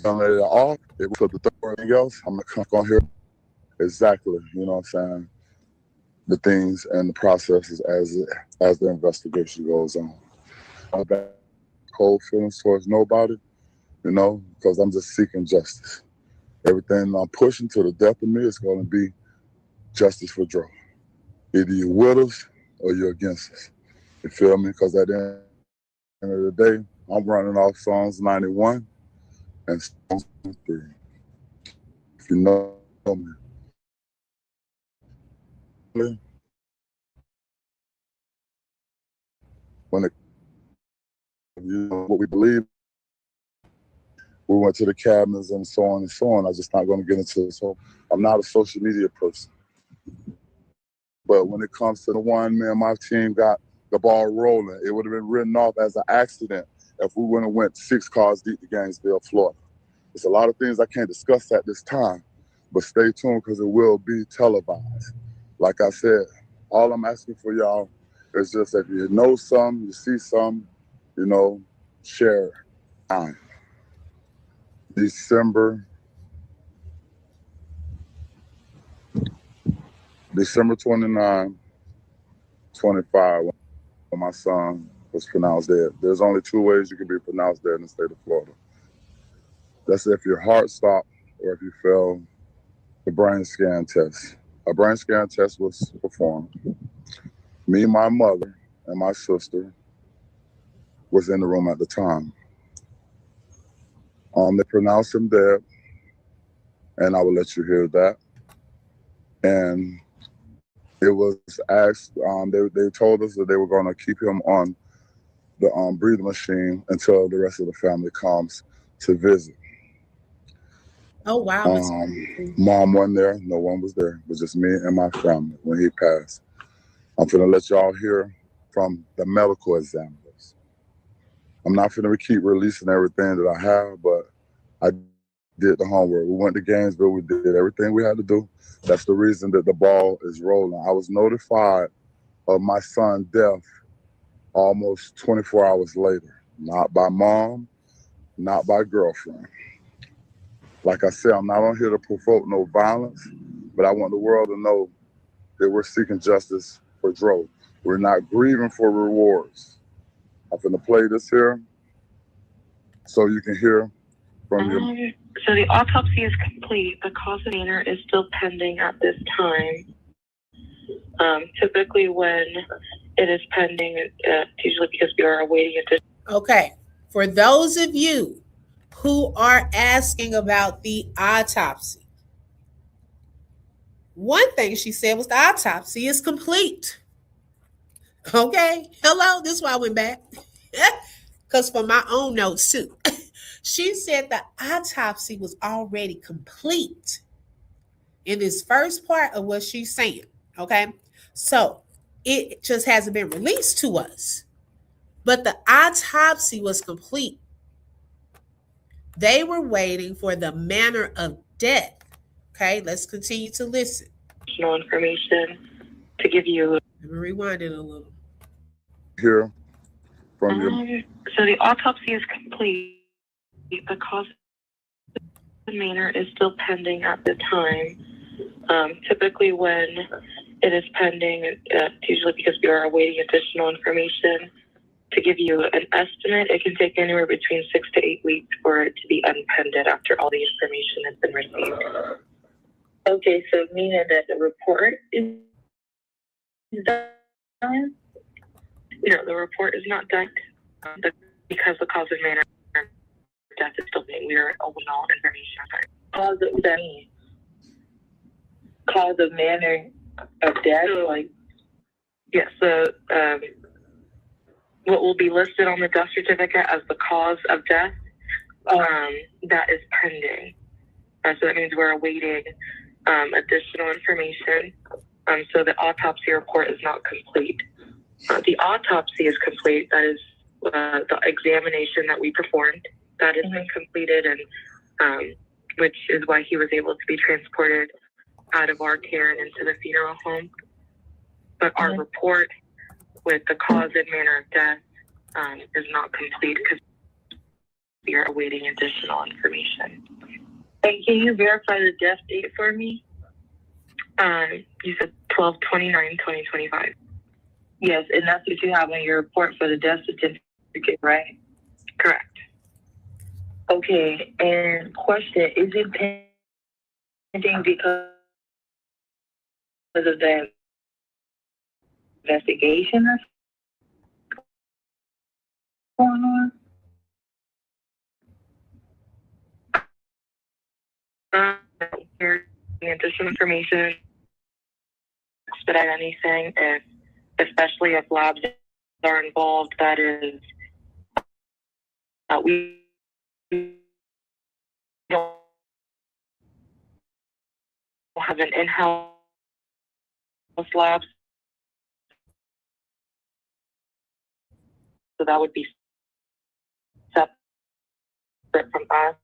off. It was for the third else. I'm not gonna hear exactly, what I'm saying, the things and the processes as the investigation goes on. I've got cold feelings towards nobody, because I'm just seeking justice. Everything I'm pushing to the death of me is going to be justice for Dro. Either you're with us or you're against us. You feel me? Because at the end of the day, I'm running off Psalms 91 and Psalms 3. If you know me. When what we believe, we went to the cabinets and so on and so on. I'm just not going to get into it. So I'm not a social media person. But when it comes to the one, man, my team got the ball rolling. It would have been written off as an accident if we wouldn't have went 6 cars deep to Gainesville, Florida. There's a lot of things I can't discuss at this time, but stay tuned because it will be televised. Like I said, all I'm asking for y'all is just if you know some, you see some, share time. December 29, 25, when my son was pronounced dead. There's only 2 ways you can be pronounced dead in the state of Florida. That's if your heart stopped or if you failed the brain scan test. A brain scan test was performed. Me, my mother, and my sister was in the room at the time. They pronounced him dead, and I will let you hear that. And it was asked, they told us that they were going to keep him on the breathing machine until the rest of the family comes to visit. Oh, wow. Mom wasn't there. No one was there. It was just me and my family when he passed. I'm going to let y'all hear from the medical examiners. I'm not going to keep releasing everything that I have, but I did the homework. We went to Gainesville. We did everything we had to do. That's the reason that the ball is rolling. I was notified of my son's death almost 24 hours later. Not by mom, not by girlfriend. Like I said, I'm not on here to provoke no violence, but I want the world to know that we're seeking justice for Dro. We're not grieving for rewards. I'm going to play this here so you can hear from your... So the autopsy is complete. The cause of manner is still pending at this time. Typically when it is pending, it's usually because we are awaiting it. Okay. For those of you who are asking about the autopsy, one thing she said was the autopsy is complete. Okay. Hello. This is why I went back. Because for my own notes too. She said the autopsy was already complete in this first part of what she's saying. Okay. So it just hasn't been released to us. but the autopsy was complete. They were waiting for the manner of death. Okay, let's continue to listen. Additional information to give you. Let me rewind it a little. Hear from your So the autopsy is complete. The cause and manner is still pending at the time. Typically, when it is pending, it's usually because we are awaiting additional information. To give you an estimate, it can take anywhere between 6 to 8 weeks for it to be unpended after all the information has been received. Okay, so meaning that the report is done? No, the report is not done because the cause of manner of death is still being. We are awaiting all information. Cause of that mean? Cause of manner of death, like yes. So what will be listed on the death certificate as the cause of death, that is pending. So that means we're awaiting additional information. So the autopsy report is not complete. The autopsy is complete. That is the examination that we performed. That has been completed, and which is why he was able to be transported out of our care and into the funeral home. But our report with the cause and manner of death is not complete because we are awaiting additional information. And can you verify the death date for me? You said 12/29/2025. Yes, and that's what you have on your report for the death certificate, right? Correct. Okay, and question, is it pending because of the investigation that's going on? Here's the additional information, expedite anything, if, especially if labs are involved, that is, we don't have an in-house lab, so that would be separate from us.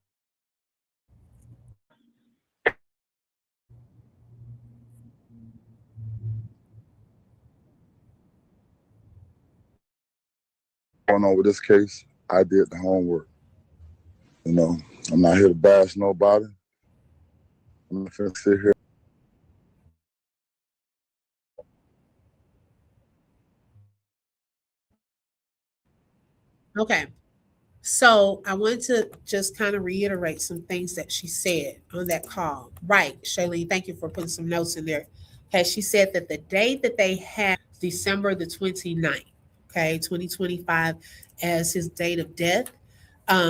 going on with this case. I did the homework. You know, I'm not here to bash nobody. I'm not finna sit here. Okay. So I want to just kind of reiterate some things that she said on that call. Right, Shailene, thank you for putting some notes in there. Okay, she said that the date that they had December the 29th, okay, 2025 as his date of death.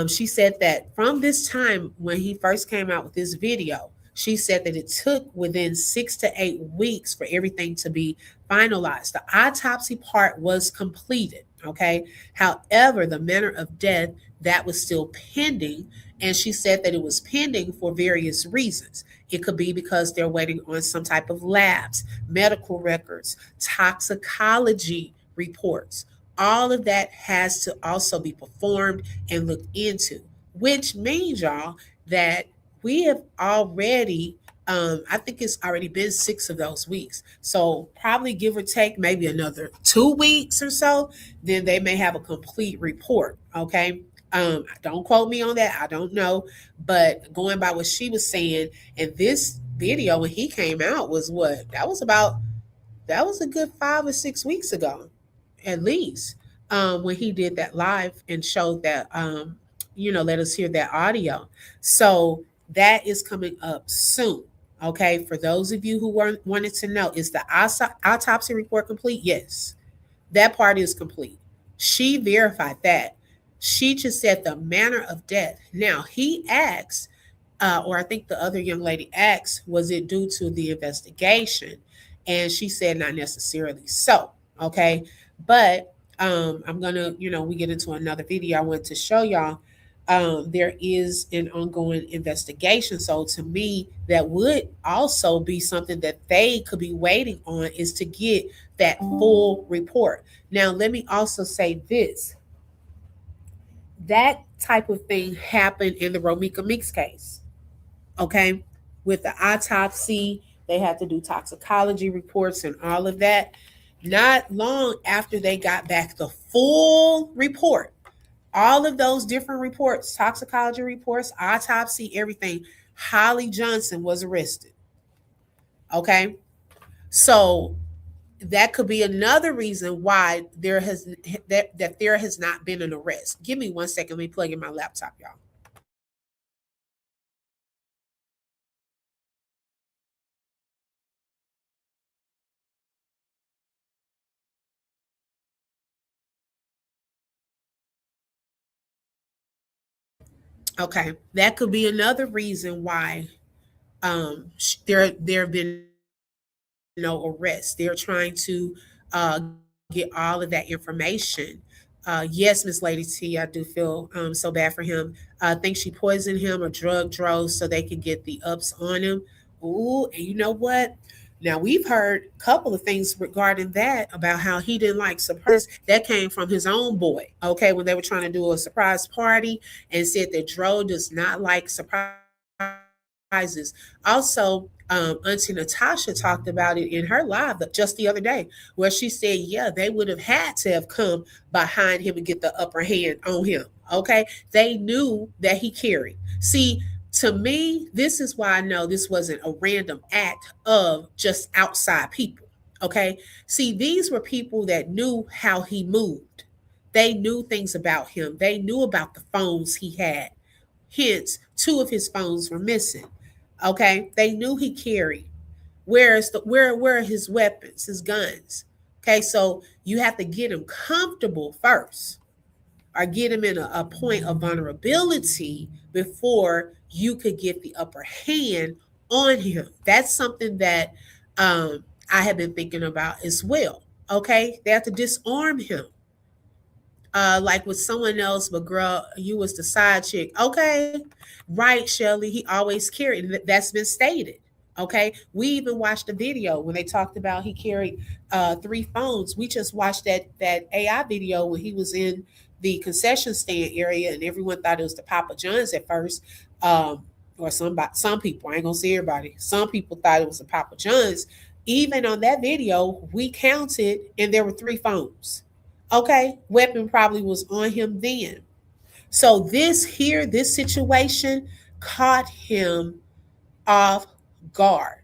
She said that from this time when he first came out with this video, she said that it took within 6 to 8 weeks for everything to be finalized. The autopsy part was completed. Okay. However, the manner of death that was still pending, and she said that it was pending for various reasons. It could be because they're waiting on some type of labs, medical records, toxicology reports. All of that has to also be performed and looked into, which means, y'all, that we have already, I think it's already been 6 of those weeks. So probably give or take maybe another 2 weeks or so, then they may have a complete report. Okay. Don't quote me on that. I don't know. But going by what she was saying, and this video when he came out was what? That was a good 5 or 6 weeks ago, at least, when he did that live and showed that, let us hear that audio. So that is coming up soon. Okay. For those of you who wanted to know, is the autopsy report complete? Yes. That part is complete. She verified that. She just said the manner of death. Now, he asked, or I think the other young lady asked, was it due to the investigation? And she said not necessarily so. Okay. But I'm going to, we get into another video. I want to show y'all there is an ongoing investigation. So to me, that would also be something that they could be waiting on, is to get that full report. Now, let me also say this. That type of thing happened in the Romika Meeks case. Okay. With the autopsy, they had to do toxicology reports and all of that. Not long after they got back the full report, all of those different reports, toxicology reports, autopsy, everything, Holly Johnson was arrested. Okay. So that could be another reason why there has not been an arrest. Give me 1 second. Let me plug in my laptop, y'all. Okay, that could be another reason why there have been no arrests. They're trying to get all of that information. Yes, Miss Lady T, I do feel so bad for him. I think she poisoned him or drug drove so they could get the ups on him. Ooh, and you know what? Now we've heard a couple of things regarding that about how he didn't like surprise. That came from his own boy. Okay, when they were trying to do a surprise party and said that Dro does not like surprises. Also, Auntie Natasha talked about it in her live just the other day, where she said, yeah, they would have had to have come behind him and get the upper hand on him. Okay. They knew that he carried. See, to me, this is why I know this wasn't a random act of just outside people. Okay. See, these were people that knew how he moved. They knew things about him. They knew about the phones he had. Hence, 2 of his phones were missing. Okay, they knew he carried. Where are his weapons, his guns? Okay, so you have to get him comfortable first, or get him in a point of vulnerability before you could get the upper hand on him. That's something that I have been thinking about as well. Okay, they have to disarm him. Like with someone else, but girl, you was the side chick. Okay, right, Shelly. He always carried. That's been stated. Okay, we even watched the video when they talked about he carried 3 phones. We just watched that AI video when he was in the concession stand area, and everyone thought it was the Papa John's at first, or some people. I ain't gonna say everybody. Some people thought it was the Papa John's. Even on that video, we counted, and there were 3 phones. Okay, weapon probably was on him then. So this situation caught him off guard.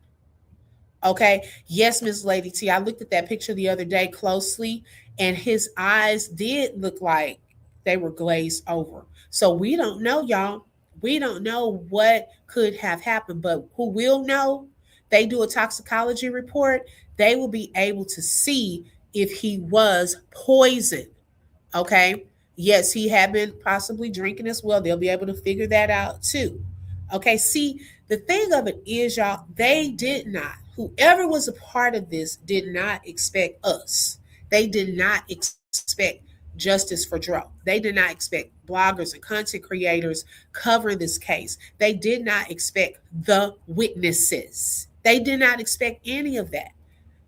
Okay. Yes, Miss Lady T. I looked at that picture the other day closely, and his eyes did look like they were glazed over. So we don't know, y'all. We don't know what could have happened, but who will know? They do a toxicology report. They will be able to see if he was poisoned. Okay. Yes, he had been possibly drinking as well. They'll be able to figure that out too. Okay. See, the thing of it is, y'all, they did not, whoever was a part of this did not expect us. They did not expect justice for Dro. They did not expect bloggers and content creators covering this case. They did not expect the witnesses. They did not expect any of that.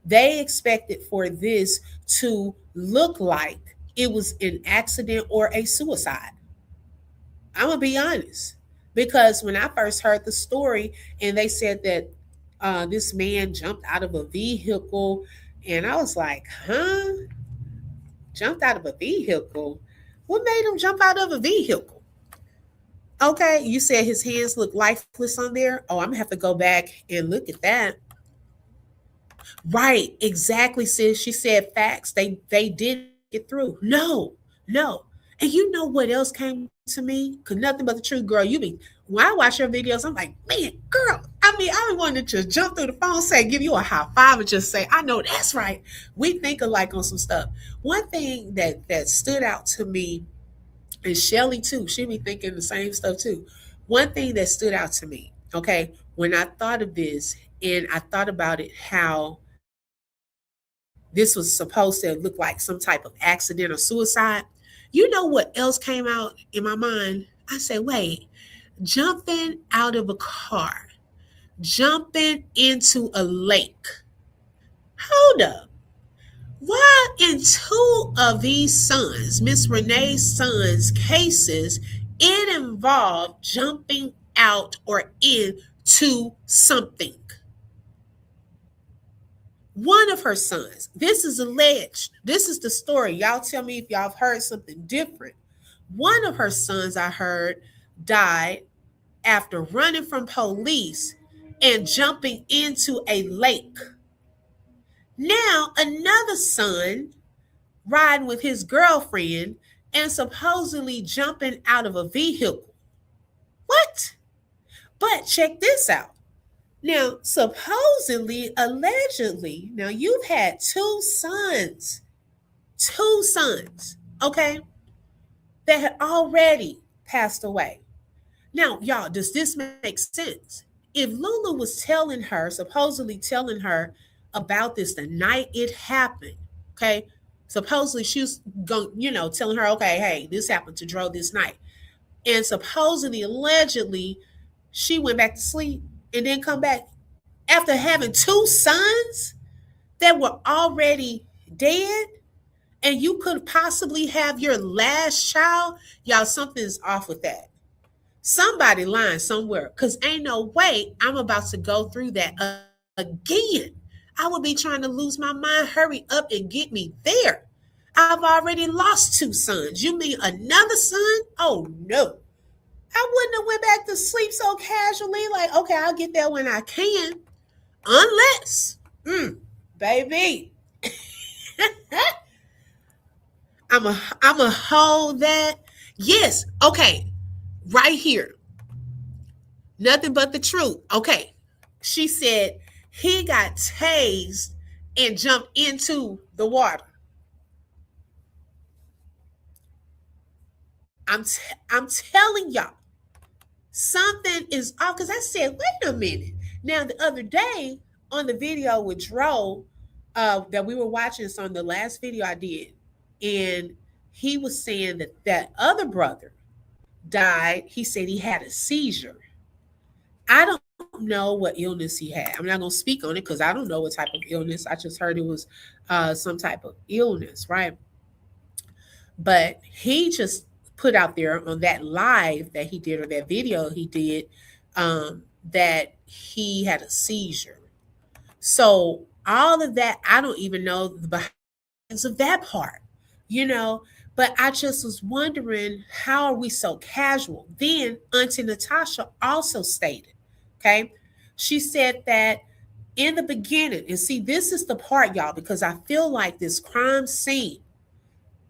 They expected for this to look like it was an accident or a suicide. I'm going to be honest. Because when I first heard the story and they said that this man jumped out of a vehicle, and I was like, huh? Jumped out of a vehicle? What made him jump out of a vehicle? Okay, you said his hands look lifeless on there. Oh, I'm going to have to go back and look at that. Right, exactly, sis. She said facts. They did get through. No, no. And you know what else came to me? Cause nothing but the truth, girl. You be when I watch your videos, I'm like, man, girl. I mean, I wanted to just jump through the phone, say, give you a high five, and just say, I know that's right. We think alike on some stuff. One thing that stood out to me, and Shelly too, she be thinking the same stuff too. One thing that stood out to me, okay, when I thought of this, and I thought about it, how this was supposed to look like some type of accident or suicide. You know what else came out in my mind? I said, wait, jumping out of a car, jumping into a lake. Hold up. Why in in two of these sons, Miss Renee's sons' cases, it involved jumping out or into something. One of her sons, this is alleged, this is the story. Y'all tell me if y'all have heard something different. One of her sons, I heard, died after running from police and jumping into a lake. Now, another son riding with his girlfriend and supposedly jumping out of a vehicle. What? But check this out. Now, supposedly, allegedly, now you've had two sons, okay, that had already passed away. Now, y'all, does this make sense? If Lulu was telling her, supposedly telling her about this the night it happened, okay, supposedly she was going, telling her, okay, hey, this happened to Dro this night. And supposedly, allegedly, she went back to sleep and then come back after having two sons that were already dead, and you could possibly have your last child. Y'all, something's off with that. Somebody lying somewhere, because ain't no way I'm about to go through that again. I would be trying to lose my mind. Hurry up and get me there. I've already lost two sons. You mean another son? Oh no. I wouldn't have went back to sleep so casually, like, okay, I'll get there when I can. Unless, baby, I'm a hold that. Yes, okay, right here. Nothing but the truth. Okay, she said he got tased and jumped into the water. I'm telling y'all, something is off, because I said, wait a minute. Now, the other day on the video with Dro that we were watching, it's on the last video I did, and he was saying that that other brother died. He said he had a seizure. I don't know what illness he had. I'm not going to speak on it because I don't know what type of illness. I just heard it was some type of illness, right? But he just put out there on that live that he did, or that video he did, that he had a seizure. So all of that, I don't even know the behinds of that part, but I just was wondering, how are we so casual? Then Auntie Natasha also stated, okay, she said that in the beginning, and see, this is the part, y'all, because I feel like this crime scene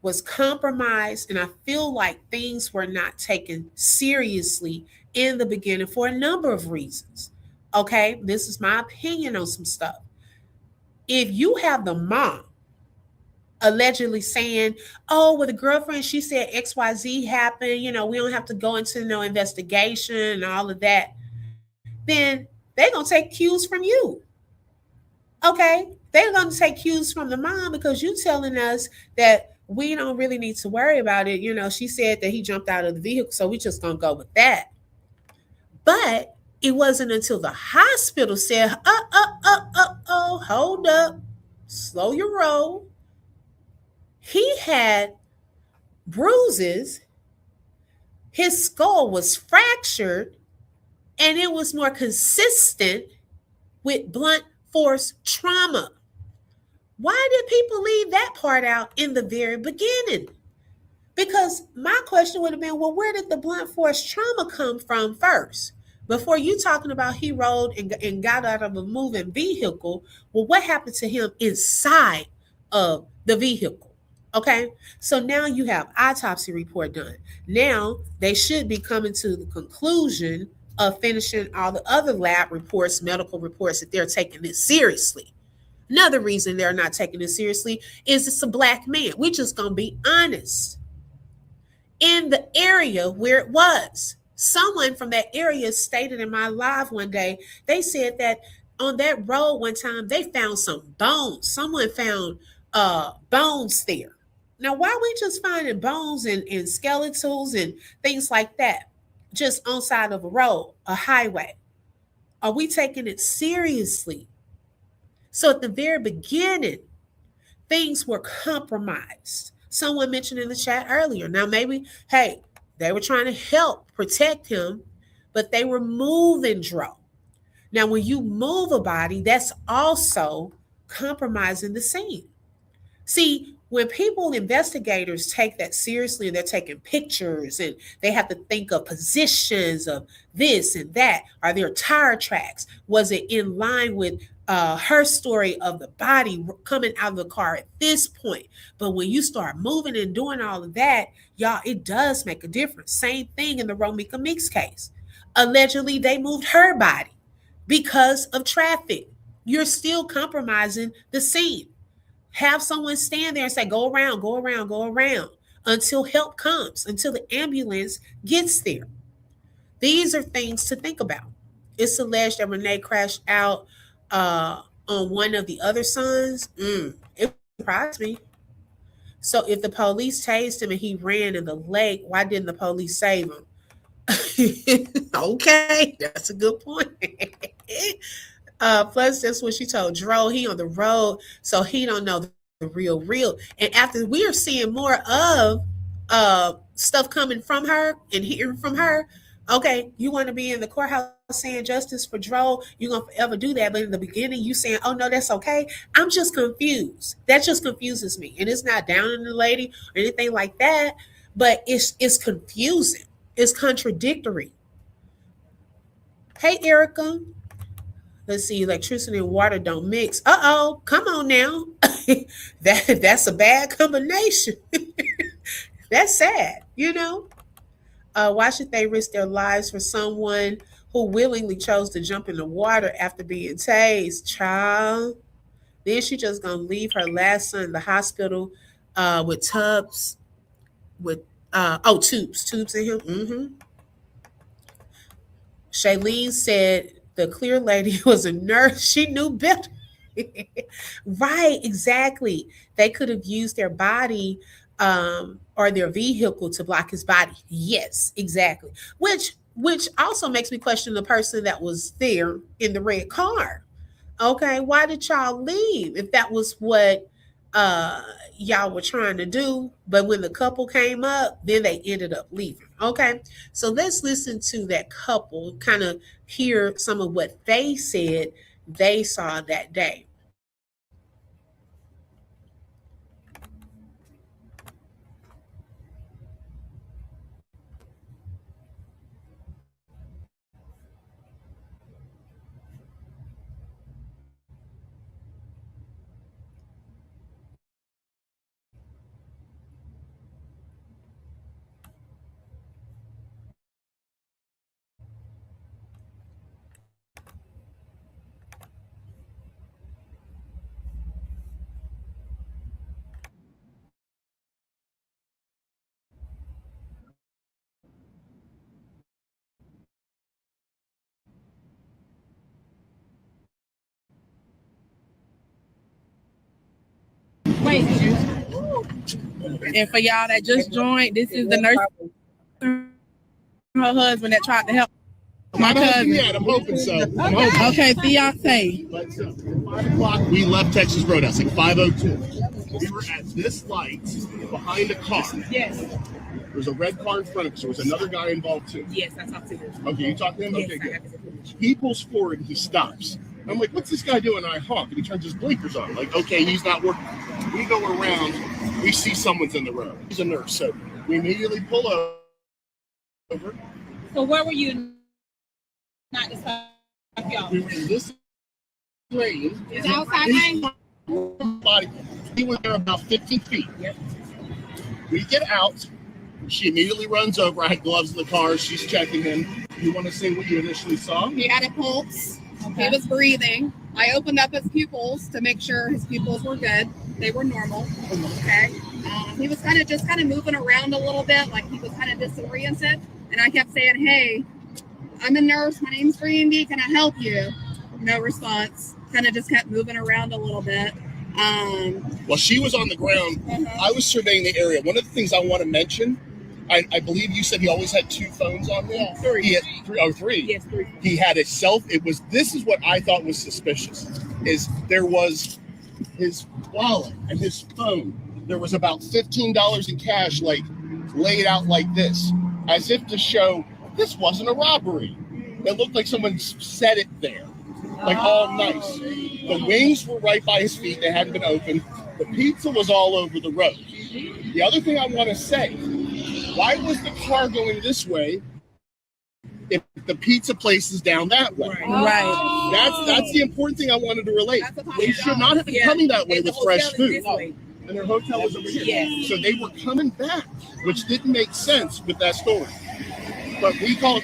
was compromised, and I feel like things were not taken seriously in the beginning for a number of reasons. Okay, this is my opinion on some stuff. If you have the mom allegedly saying, oh, well, the girlfriend, she said XYZ happened, we don't have to go into no investigation and all of that, then they're going to take cues from you. Okay, they're going to take cues from the mom, because you telling us that we don't really need to worry about it. She said that he jumped out of the vehicle, so we just going to go with that. But it wasn't until the hospital said, hold up, slow your roll. He had bruises, his skull was fractured, and it was more consistent with blunt force trauma. Why did people leave that part out in the very beginning? Because my question would have been, well, where did the blunt force trauma come from first? Before you talking about he rode and got out of a moving vehicle, well, what happened to him inside of the vehicle? Okay, so now you have autopsy report done. Now they should be coming to the conclusion of finishing all the other lab reports, medical reports, that they're taking this seriously. Another reason they're not taking it seriously is it's a black man. We're just going to be honest. In the area where it was, someone from that area stated in my live one day, they said that on that road one time, they found some bones. Someone found bones there. Now, why are we just finding bones and skeletals and things like that just on side of a road, a highway? Are we taking it seriously? So at the very beginning, things were compromised. Someone mentioned in the chat earlier. Now, maybe, hey, they were trying to help protect him, but they were moving Dro. Now, when you move a body, that's also compromising the scene. See, when people, investigators, take that seriously and they're taking pictures and they have to think of positions of this and that, are there tire tracks? Was it in line with her story of the body coming out of the car at this point? But when you start moving and doing all of that, y'all, it does make a difference. Same thing in the Romika Meeks case. Allegedly, they moved her body because of traffic. You're still compromising the scene. Have someone stand there and say, go around, go around, go around until help comes, until the ambulance gets there. These are things to think about. It's alleged that Renee crashed out on one of the other sons. It surprised me. So if the police tased him and he ran in the lake, why didn't the police save him? Okay, that's a good point. Plus, that's what she told Dro. He on the road, so he don't know the real. And after we are seeing more of stuff coming from her and hearing from her, okay, you want to be in the courthouse saying justice for Dro, you're going to forever do that. But in the beginning, you saying, oh, no, that's okay. I'm just confused. That just confuses me. And it's not down on the lady or anything like that, but it's confusing. It's contradictory. Hey, Erica. Let's see, electricity and water don't mix. Uh-oh, come on now. That's a bad combination. That's sad, you know? Why should they risk their lives for someone who willingly chose to jump in the water after being tased? Child. Then she just gonna leave her last son in the hospital with tubs, with tubes in him. Shailene said the clear lady was a nurse. She knew better. Right, exactly. They could have used their body or their vehicle to block his body. Yes, exactly. Which also makes me question the person that was there in the red car. Okay, why did y'all leave if that was what y'all were trying to do? But when the couple came up, then they ended up leaving. Okay, so let's listen to that couple, kind of hear some of what they said they saw that day. Wait. And for y'all that just joined, this is the nurse, her husband that tried to help my cousin. Yeah, I'm hoping so. Okay, fiance. 5 o'clock, we left Texas Roadhouse, like 5:02. We were at this light behind a car. Yes. There was a red car in front of us. There was another guy involved too. Yes, I talked to him. Okay, you talked to him? Yes, okay, good. He pulls forward and he stops. I'm like, what's this guy doing? And I honk and he turns his blinkers on. Like, okay, he's not working. We go around, we see someone's in the road. He's a nurse. So we immediately pull over. So where were you? Not to stop y'all. We were in this lane. Is it outside lane? He was there about 15 feet. Yep. We get out. She immediately runs over. I had gloves in the car. She's checking him. You want to say what you initially saw? He had a pulse. Okay. He was breathing. I opened up his pupils to make sure his pupils were good. They were normal. Okay. He was kind of moving around a little bit, like he was kind of disoriented. And I kept saying, "Hey, I'm a nurse. My name's Brandy. Can I help you?" No response. Kind of just kept moving around a little bit. While she was on the ground, I was surveying the area. One of the things I want to mention, I believe you said he always had 2 phones on him. Yeah, 3. He had 3. Yes, 3. He had a this is what I thought was suspicious, is there was his wallet and his phone. There was about $15 in cash, like laid out like this, as if to show this wasn't a robbery. It looked like someone set it there, like all nice. The wings were right by his feet; they hadn't been opened. The pizza was all over the road. The other thing I want to say: why was the car going this way if the pizza place is down that way? Right. That's the important thing I wanted to relate. They should not have been coming that way with fresh food. And their hotel was over here. So they were coming back, which didn't make sense with that story. But we called.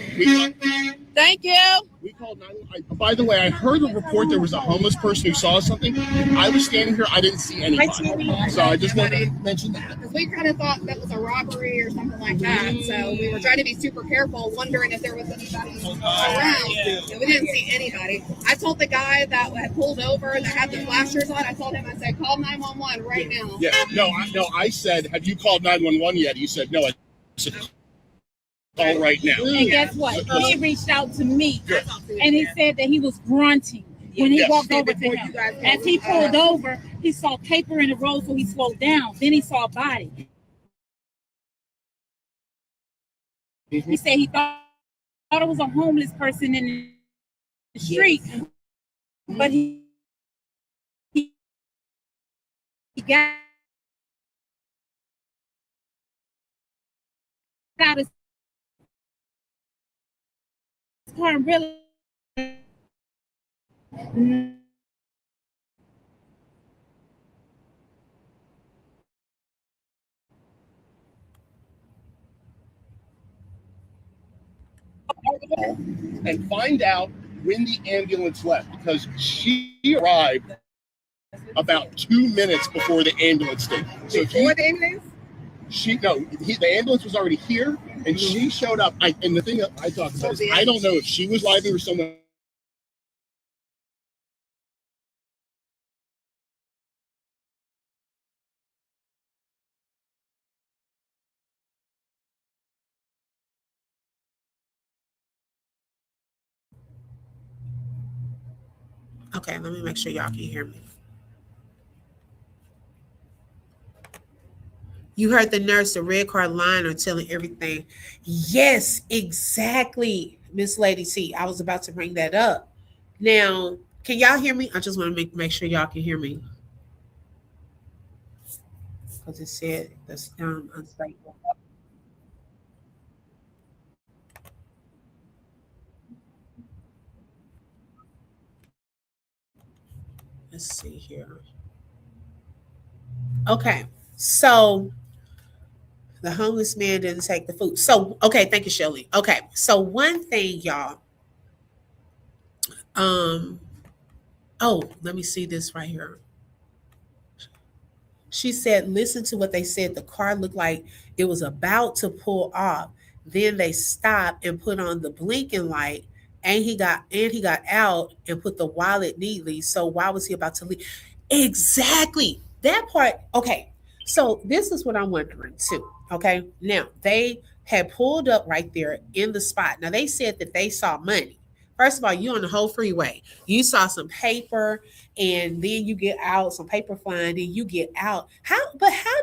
Thank you. We called 911. By the way, I heard a report there was a homeless person who saw something. I was standing here. I didn't see anybody. So I just wanted to mention that. Because we kind of thought that was a robbery or something like that. So we were trying to be super careful, wondering if there was anybody around. And we didn't see anybody. I told the guy that had pulled over that had the flashers on, I told him, I said, call 911 right now. Yeah. No, I said, have you called 911 yet? He said, no. I said, call right now. And guess what? He reached out to me, and he said that he was grunting when he walked over to him. As he pulled over, he saw paper in the road, so he slowed down. Then he saw a body. He said he thought it was a homeless person in the street, but he got out of car and really and find out when the ambulance left, because she arrived about 2 minutes before the ambulance did. So Before the ambulance? The ambulance was already here, and she showed up. And the thing that I talked about is I don't know if she was driving or someone. Okay, let me make sure y'all can hear me. You heard the nurse, the red car line, or telling everything. Yes, exactly, Miss Lady T. I was about to bring that up. Now, can y'all hear me? I just want to make sure y'all can hear me. Because it said that's unstable. Let's see here. Okay, so the homeless man didn't take the food. So, okay, thank you, Shelly. Okay, so one thing, y'all. Let me see this right here. She said, listen to what they said. The car looked like it was about to pull off. Then they stopped and put on the blinking light, and he got out and put the wallet neatly. So why was he about to leave? Exactly. That part. Okay. So this is what I'm wondering too. Okay. Now they had pulled up right there in the spot. Now they said that they saw money. First of all, you on the whole freeway. You saw some paper, and then you get out, some paper flying, then you get out. How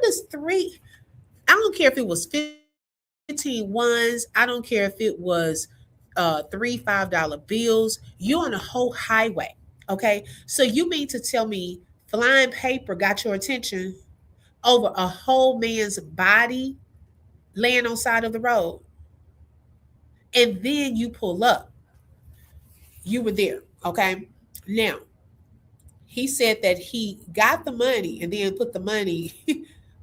does three? I don't care if it was 15 ones. I don't care if it was three $5 bills. You on a whole highway. Okay. So you mean to tell me flying paper got your attention over a whole man's body laying on side of the road? And then you pull up. You were there. Okay. Now, he said that he got the money and then put the money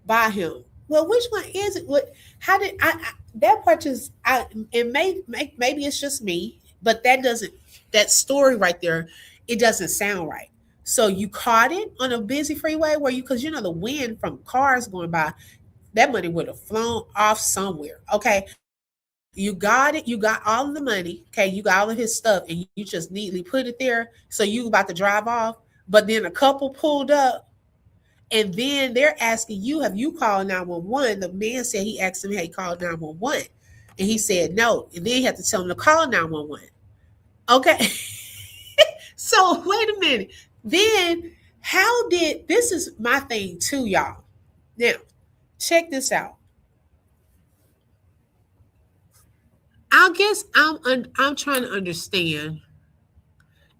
by him. Well, which one is it? What? How did I that part just? Maybe it's just me, but that story right there, it doesn't sound right. So you caught it on a busy freeway because the wind from cars going by, that money would have flown off somewhere. Okay. You got it. You got all of the money. Okay. You got all of his stuff, and you just neatly put it there. So you about to drive off, but then a couple pulled up, and then they're asking you, have you called 911? The man said he asked him, hey, call 911. And he said no. And then he had to tell him to call 911. Okay. So wait a minute. Then How did this is my thing too, y'all. Now, check this out. I guess I'm trying to understand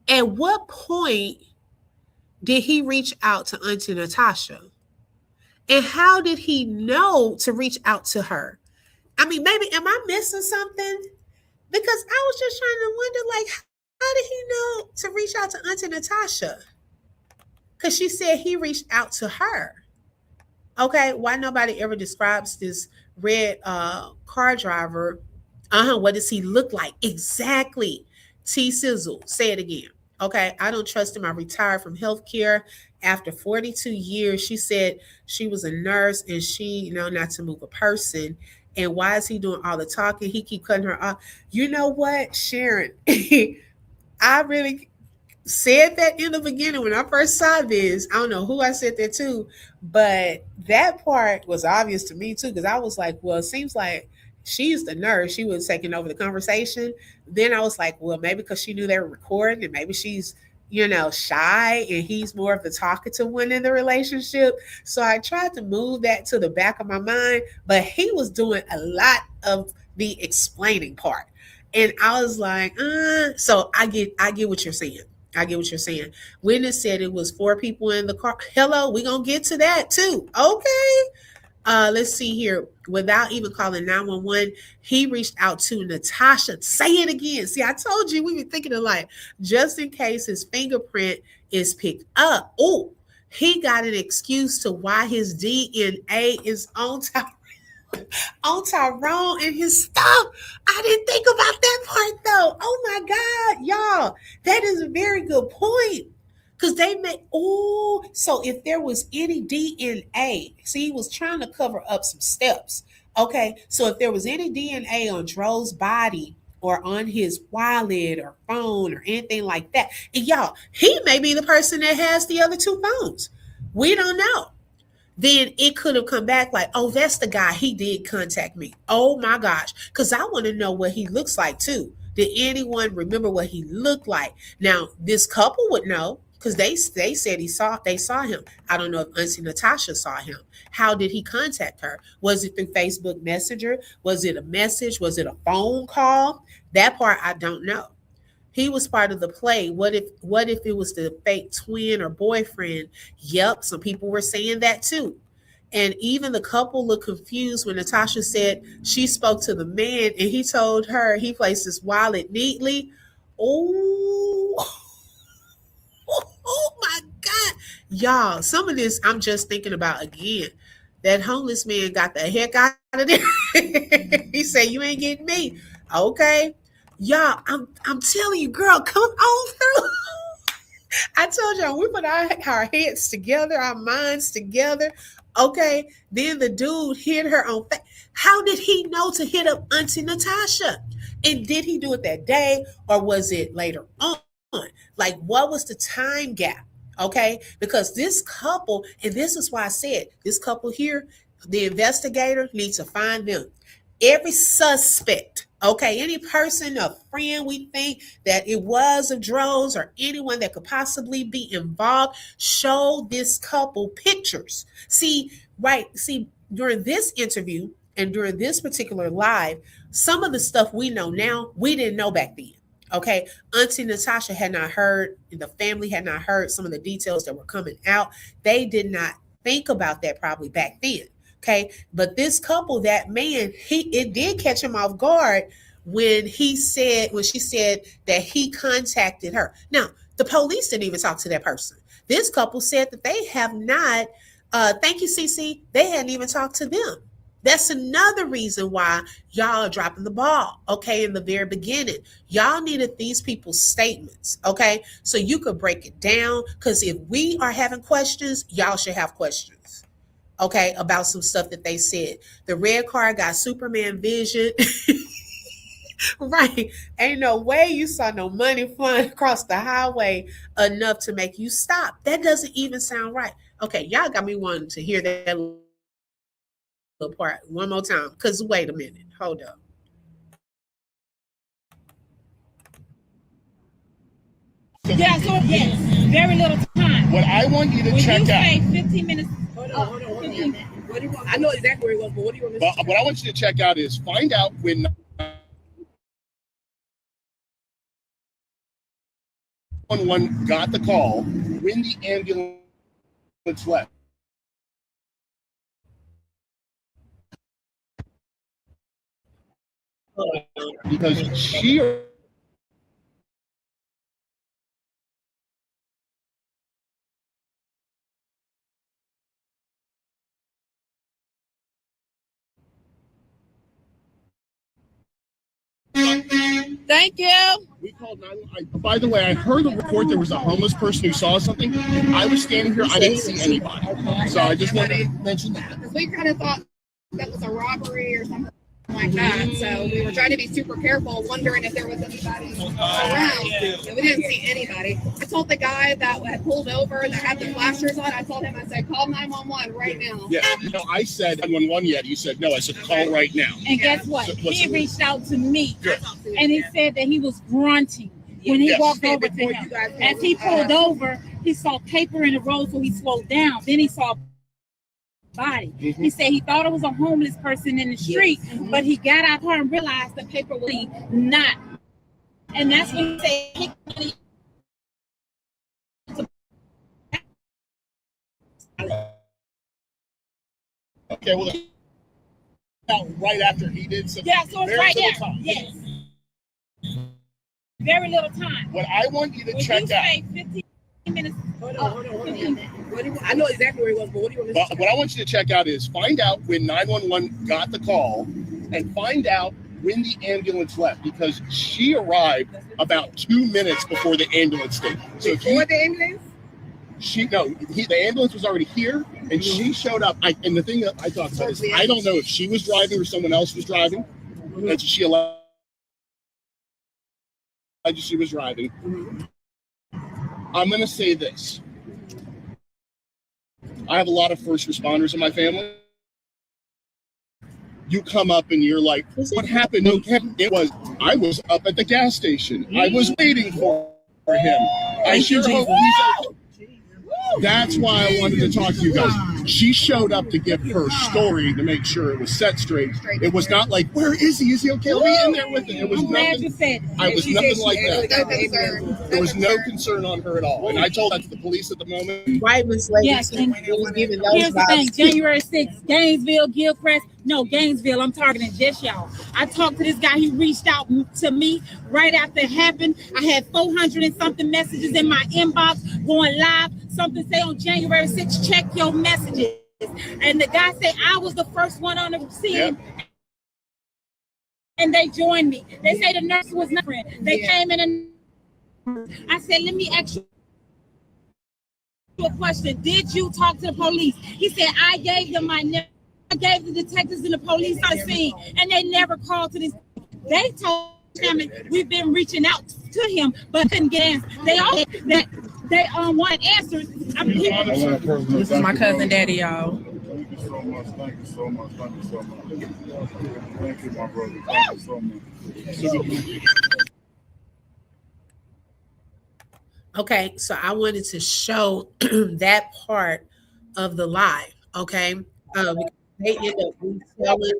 at what point did he reach out to Auntie Natasha? And how did he know to reach out to her? I mean, maybe am I missing something? Because I was just trying to wonder, like, how did he know to reach out to Auntie Natasha? Because she said he reached out to her. Okay, why nobody ever describes this red car driver? What does he look like? Exactly. T Sizzle, say it again. Okay, I don't trust him. I retired from healthcare after 42 years. She said she was a nurse and she not to move a person. And why is he doing all the talking? He keep cutting her off. You know what, Sharon? I really said that in the beginning when I first saw this. I don't know who I said that to, but that part was obvious to me too, because I was like, well, it seems like she's the nurse. She was taking over the conversation. Then I was like, well, maybe because she knew they were recording and maybe she's, shy and he's more of the talkative one in the relationship. So I tried to move that to the back of my mind, but he was doing a lot of the explaining part. And I was like, so I get what you're saying. I get what you're saying. Witness said it was 4 people in the car. Hello, we're going to get to that too. Okay. Let's see here. Without even calling 911, he reached out to Natasha. Say it again. See, I told you we were thinking alike. Just in case his fingerprint is picked up. Oh, he got an excuse to why his DNA is on Tyrone and his stuff. I didn't think about that part though. Oh my God, y'all. That is a very good point. Because they may, so if there was any DNA, see, he was trying to cover up some steps. Okay, so if there was any DNA on Dro's body or on his wallet or phone or anything like that, and y'all, he may be the person that has the other 2 phones. We don't know. Then it could have come back like, oh, that's the guy. He did contact me. Oh my gosh. Because I want to know what he looks like too. Did anyone remember what he looked like? Now, this couple would know because they said they saw him. I don't know if Auntie Natasha saw him. How did he contact her? Was it through Facebook Messenger? Was it a message? Was it a phone call? That part I don't know. He was part of the play. What if it was the fake twin or boyfriend? Yep, some people were saying that too. And even the couple looked confused when Natasha said she spoke to the man and he told her he placed his wallet neatly. Oh, oh my God. Y'all, some of this I'm just thinking about again. That homeless man got the heck out of there. He said, you ain't getting me. Okay. Y'all, I'm telling you, girl, come on through. I told y'all, we put our heads together, our minds together. Okay. Then the dude hit her on. How did he know to hit up Auntie Natasha? And did he do it that day or was it later on? Like, what was the time gap? Okay. Because this couple, and this is why I said this couple here, the investigator needs to find them. Every suspect, okay, any person, a friend we think that it was of Dro's or anyone that could possibly be involved, show this couple pictures. See, during this interview and during this particular live, some of the stuff we know now, we didn't know back then. Okay, Auntie Natasha had not heard, the family had not heard some of the details that were coming out. They did not think about that probably back then. Okay, but this couple, that man, it did catch him off guard when she said that he contacted her. Now, the police didn't even talk to that person. This couple said that they have not, thank you, CC, they hadn't even talked to them. That's another reason why y'all are dropping the ball, okay, in the very beginning. Y'all needed these people's statements, okay, so you could break it down, because if we are having questions, y'all should have questions. Okay, about some stuff that they said. The red car got Superman vision. Right. Ain't no way you saw no money flying across the highway enough to make you stop. That doesn't even sound right. Okay, y'all got me wanting to hear that little part one more time. Because wait a minute. Hold up. Yeah, so yes, very little time. What I want you to When check you out. say 15 minutes. Hold on. What do you want? I know exactly where it was, but what do you want me to But what I want you to check out is find out when 911 got the call, when the ambulance left. Because she Thank you. We called 911. By the way, I heard a report there was a homeless person who saw something. I was standing here, I didn't see anybody. So I just wanted to mention that. Because we kind of thought that was a robbery or something like that. So we were trying to be super careful, wondering if there was anybody around. And we didn't see anybody. I told the guy that had pulled over that had the flashers on, I told him, I said, call 911 right now. Yeah, I said 911 yet. You said no. I said call right now. And guess what? So, he reached out to me. Good. And he said that he was grunting when he walked over to him. As he pulled over, he saw paper in the road, so he slowed down. Then he saw body. Mm-hmm. He said he thought it was a homeless person in the street, but he got out there and realized the paper was not. And that's when he said Okay, well, right after he did some. yeah, so it's right there. Yes. Very little time. What I want you to When check you out. say 15 minutes. Hold on. What do you want? I know exactly where it was, but what do you want me to What I want you to check out is find out when 911 got the call and find out when the ambulance left, because she arrived about 2 minutes before the ambulance did. So before the ambulance? The ambulance was already here, and she showed up. And the thing that I talked about is I don't know if she was driving or someone else was driving. And she alleged she was driving. I'm going to say this. I have a lot of first responders in my family. You come up and you're like, what happened? No, it was, I was up at the gas station. I was waiting for him. I sure hope he's okay. That's why I wanted to talk to you guys. She showed up to give her story to make sure it was set straight. It was not like, where is he? Is he okay? I'll be in there with him. It was nothing. I was nothing like that. There was no concern on her at all. And I told that to the police at the moment. Right, Miss Lady. Yes, and was giving those here's the thing. vibes. January 6th, Gainesville, Gilchrist. No, Gainesville. I'm targeting just y'all. I talked to this guy. He reached out to me right after it happened. I had 400 and something messages in my inbox going live. Something say on January 6th, check your messages. And the guy said I was the first one on the scene. Yep. And they joined me. They say the nurse was not friend. They came in and I said, let me ask you a question. Did you talk to the police? He said, I gave them my number. I gave the detectives and the police on the scene, and they never called to this. They told him we've been reaching out to him, but couldn't get answers. They all that they wanted answers. This is my cousin Daddy, y'all. Thank you so much. Thank you so much. Thank you so much. Thank you, my brother. Thank you so much. Okay, so I wanted to show that part of the live. Okay, they ended up retelling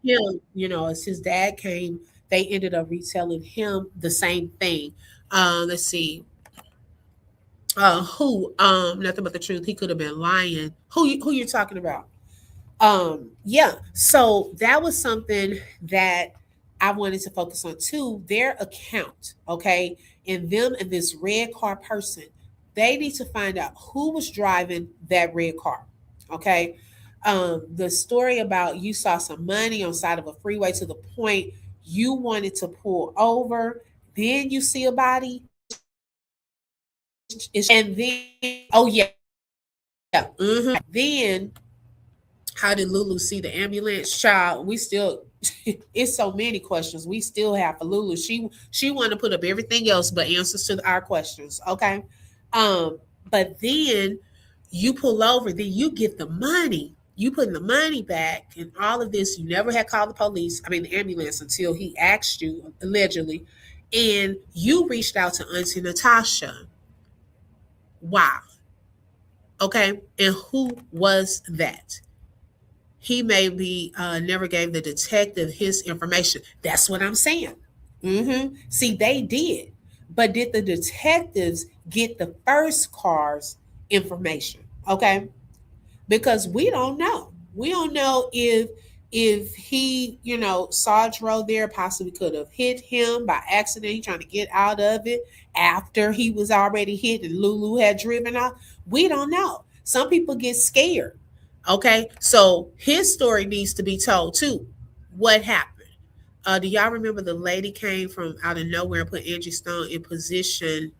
him. As his dad came, they ended up retelling him the same thing. Let's see. Nothing but the truth. He could have been lying. Who you talking about? Yeah. So that was something that I wanted to focus on too. Their account, okay, and them and this red car person. They need to find out who was driving that red car. Okay. The story about you saw some money on side of a freeway to the point you wanted to pull over, then you see a body, and then then how did Lulu see the ambulance? Child, we still it's so many questions we still have for Lulu. She wanted to put up everything else but answers to our questions. Okay, but then you pull over, then you get the money. You putting the money back and all of this. You never had called the ambulance until he asked you, allegedly. And you reached out to Auntie Natasha. Wow. Okay. And who was that? He maybe never gave the detective his information. That's what I'm saying. See, they did. But did the detectives get the first car's information? Okay. Because we don't know. We don't know if he, saw Dro there, possibly could have hit him by accident. He trying to get out of it after he was already hit and Lulu had driven off. We don't know. Some people get scared. Okay, so his story needs to be told too. What happened? Do y'all remember the lady came from out of nowhere and put Angie Stone in position?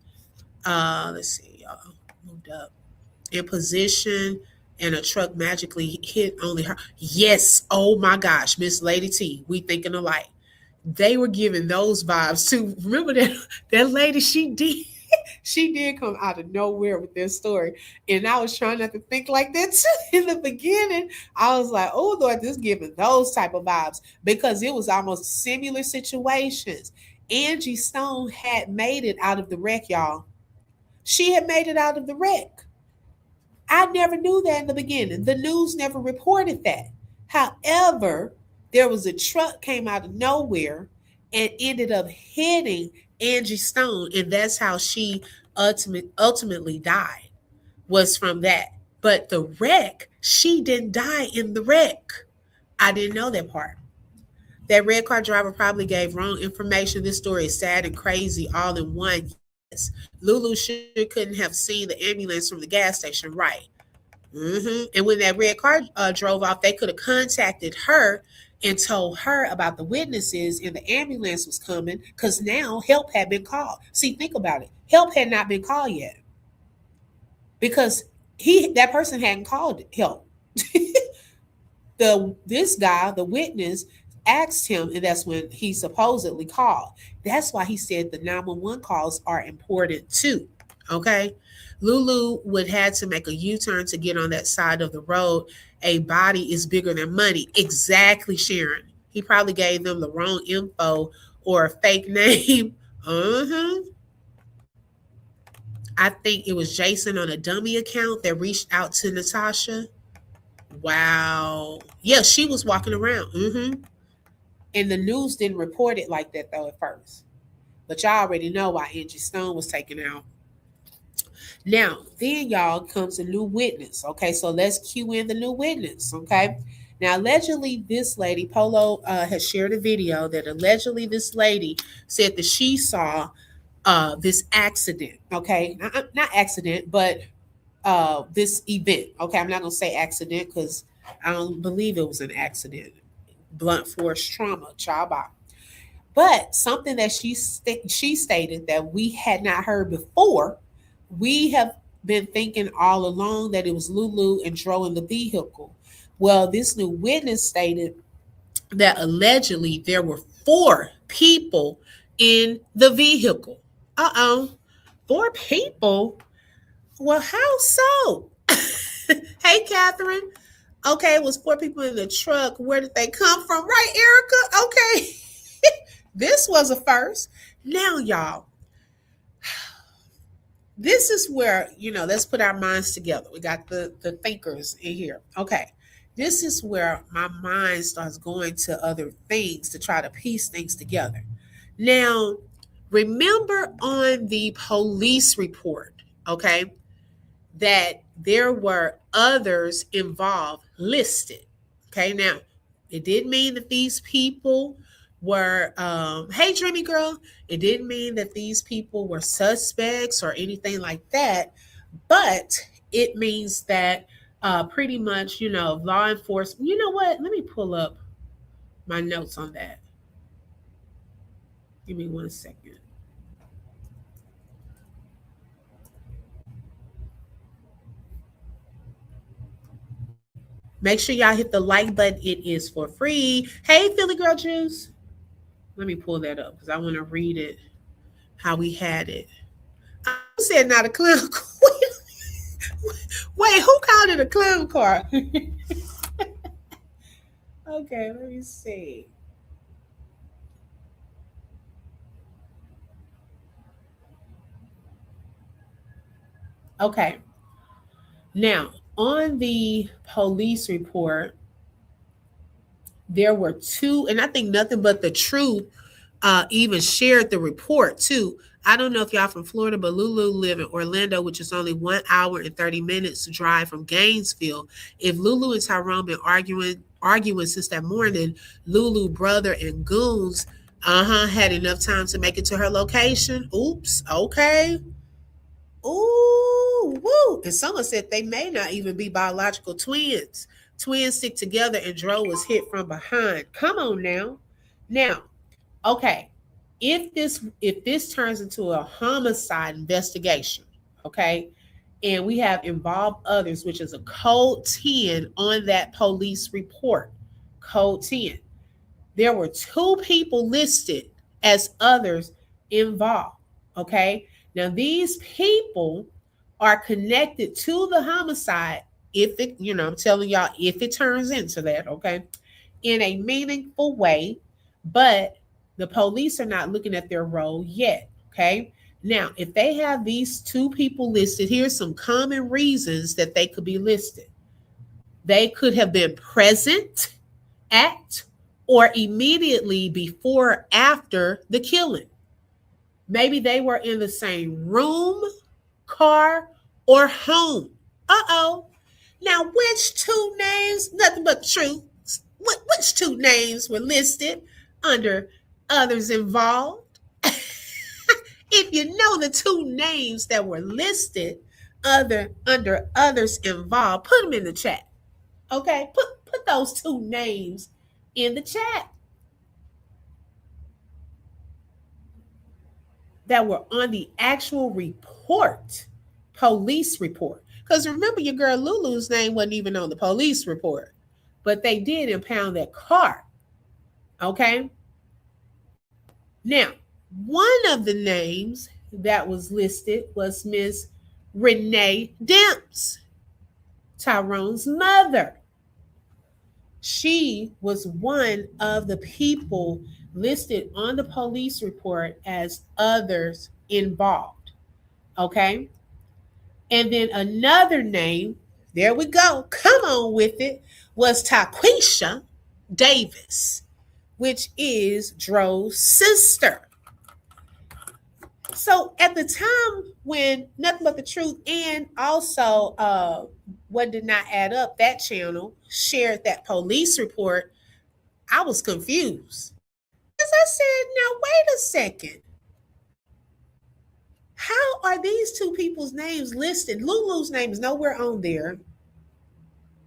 Let's see, y'all moved up in position, and a truck magically hit only her. Yes. Oh my gosh, Miss Lady T, we thinking alike. They were giving those vibes too. Remember that lady? She did. She did come out of nowhere with this story, and I was trying not to think like that too in the beginning. I was like, "Oh Lord, this giving those type of vibes," because it was almost similar situations. Angie Stone had made it out of the wreck, y'all. She had made it out of the wreck. I never knew that in the beginning. The news never reported that. However, there was a truck came out of nowhere and ended up hitting Angie Stone, and that's how she ultimately died. Was from that. But the wreck, she didn't die in the wreck. I didn't know that part. That red car driver probably gave wrong information. This story is sad and crazy all in one. Yes. Lulu sure couldn't have seen the ambulance from the gas station, right? And when that red car drove off, they could have contacted her and told her about the witnesses and the ambulance was coming because now help had been called. See, think about it. Help had not been called yet because that person hadn't called help. This guy, the witness, asked him, and that's when he supposedly called. That's why he said the 911 calls are important too. Okay. Lulu would have to make a U-turn to get on that side of the road. A body is bigger than money. Exactly, Sharon. He probably gave them the wrong info or a fake name. I think it was Jason on a dummy account that reached out to Natasha. Wow. Yeah, she was walking around. And the news didn't report it like that though at first. But y'all already know why Angie Stone was taken out. Now, then y'all comes a new witness. Okay, so let's cue in the new witness. Okay. Now, allegedly, this lady, Polo, has shared a video that allegedly this lady said that she saw this accident. Okay, not accident, but this event. Okay, I'm not gonna say accident because I don't believe it was an accident. Blunt force trauma, child body. But something that she stated that we had not heard before, we have been thinking all along that it was Lulu and Dro in the vehicle. Well, this new witness stated that allegedly there were 4 people in the vehicle. Four people? Well, how so? Hey, Catherine. Okay, it was 4 people in the truck. Where did they come from? Right, Erica? Okay. This was a first. Now, y'all, this is where, let's put our minds together. We got the thinkers in here. Okay. This is where my mind starts going to other things to try to piece things together. Now, remember on the police report, okay, that there were others involved listed. Okay, now it didn't mean that these people were, hey, Dreamy Girl, it didn't mean that these people were suspects or anything like that, but it means that pretty much, law enforcement, you know what? Let me pull up my notes on that. Give me 1 second. Make sure y'all hit the like button. It is for free. Hey, Philly Girl Juice. Let me pull that up because I want to read it how we had it. I said not a clown car. Wait, who called it a clown car? Okay, let me see. Okay. Now, on the police report, there were two, and I think Nothing But the Truth even shared the report too. I don't know if y'all from Florida, but Lulu live in Orlando, which is only 1 hour and 30 minutes to drive from Gainesville. If Lulu and Tyrone been arguing since that morning, Lulu brother and goons had enough time to make it to her location. Oops, okay. Ooh, woo. And someone said they may not even be biological twins. Twins stick together and Dro was hit from behind. Come on now. Now, okay. If this turns into a homicide investigation, okay, and we have involved others, which is a code 10 on that police report. Code 10. There were two people listed as others involved. Okay. Now, these people are connected to the homicide if it, I'm telling y'all, if it turns into that, okay, in a meaningful way, but the police are not looking at their role yet. Okay. Now, if they have these two people listed, here's some common reasons that they could be listed. They could have been present at or immediately before or after the killing. Maybe they were in the same room, car, or home. Uh-oh. Now, which two names, Nothing But the Truth, which two names were listed under others involved? If you know the two names that were listed under others involved, put them in the chat. Okay, put those two names in the chat that were on the actual report, police report. Because remember, your girl Lulu's name wasn't even on the police report, but they did impound that car. Okay. Now, one of the names that was listed was Miss Renee Demps, Tyrone's mother. She was one of the people listed on the police report as others involved. Okay. And then another name, there we go, come on with it, was Taquisha Davis, which is Dro's sister. So at the time when Nothing But the Truth and also What Did Not Add Up, that channel shared that police report, I was confused. Because I said, now wait a second. How are these two people's names listed? Lulu's name is nowhere on there.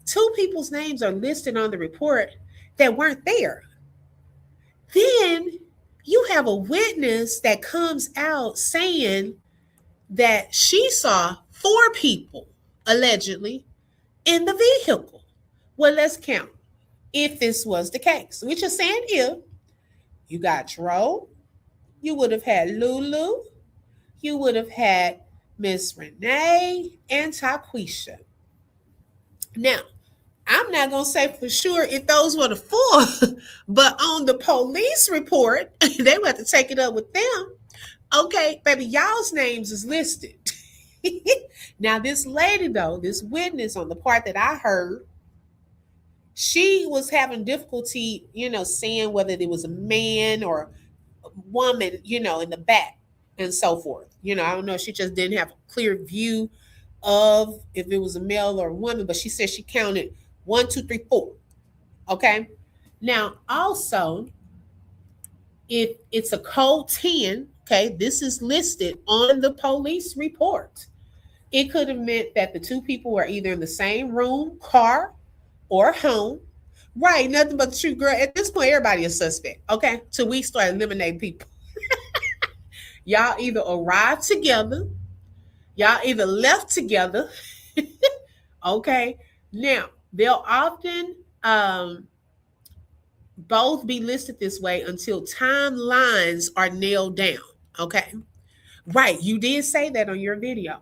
Two people's names are listed on the report that weren't there. Then you have a witness that comes out saying that she saw 4 people, allegedly, in the vehicle. Well, let's count. If this was the case, which is saying if you got Dro, you would have had Lulu, you would have had Miss Renee and Taquisha. Now, I'm not going to say for sure if those were the 4, but on the police report, they would have to take it up with them. Okay, baby, y'all's names is listed. Now, this lady, though, this witness on the part that I heard, she was having difficulty, seeing whether it was a man or a woman, in the back and so forth. I don't know. She just didn't have a clear view of if it was a male or a woman, but she said she counted 1, 2, 3, 4. Okay. Now, also, if it's a code 10, okay, this is listed on the police report. It could have meant that the two people were either in the same room, car, or home. Right. Nothing but the truth, girl. At this point, everybody is suspect. Okay. Till we start eliminating people. Y'all either arrived together, y'all either left together. Okay. Now, they'll often both be listed this way until timelines are nailed down. Okay. Right. You did say that on your video.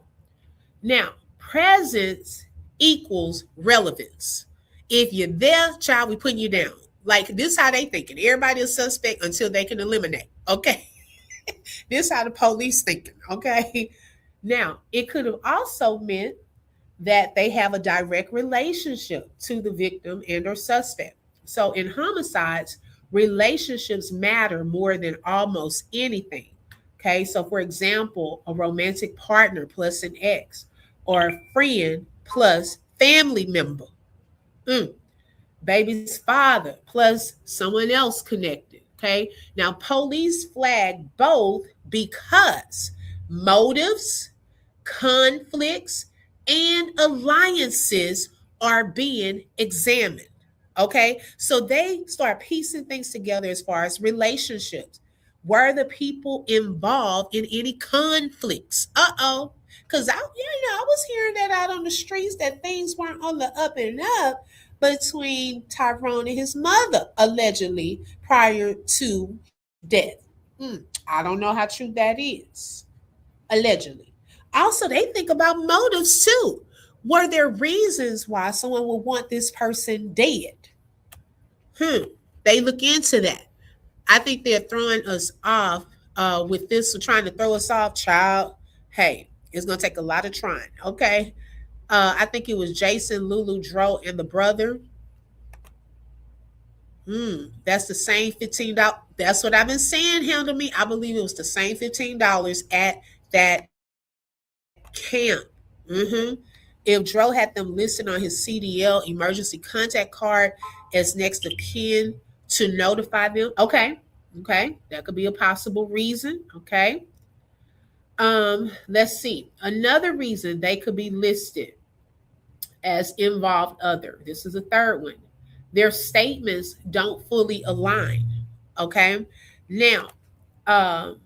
Now, presence equals relevance. If you're there, child, we putting you down. Like, this is how they thinking. Everybody is suspect until they can eliminate. Okay. This is how the police thinking. Okay. Now, it could have also meant that they have a direct relationship to the victim and or suspect. So in homicides, relationships matter more than almost anything. Okay, so for example, a romantic partner plus an ex, or a friend plus family member. Mm. Baby's father plus someone else connected. Okay, now police flag both because motives, conflicts, and alliances are being examined. Okay, so they start piecing things together as far as relationships. Were the people involved in any conflicts? Because I was hearing that out on the streets that things weren't on the up and up between Tyrone and his mother, allegedly prior to death. I don't know how true that is. Allegedly. Also, they think about motives too. Were there reasons why someone would want this person dead? They look into that. I think they're throwing us off with this, trying to throw us off, child. Hey, it's gonna take a lot of trying. Okay. I think it was Jason, Lulu, Dro, and the brother. That's the same $15. That's what I've been saying. Handle me. I believe it was the same $15 at that camp. If Dro had them listed on his CDL emergency contact card as next of kin to notify them, okay, that could be a possible reason. Okay, let's see. Another reason they could be listed as involved other. This is a third one. Their statements don't fully align. Okay, now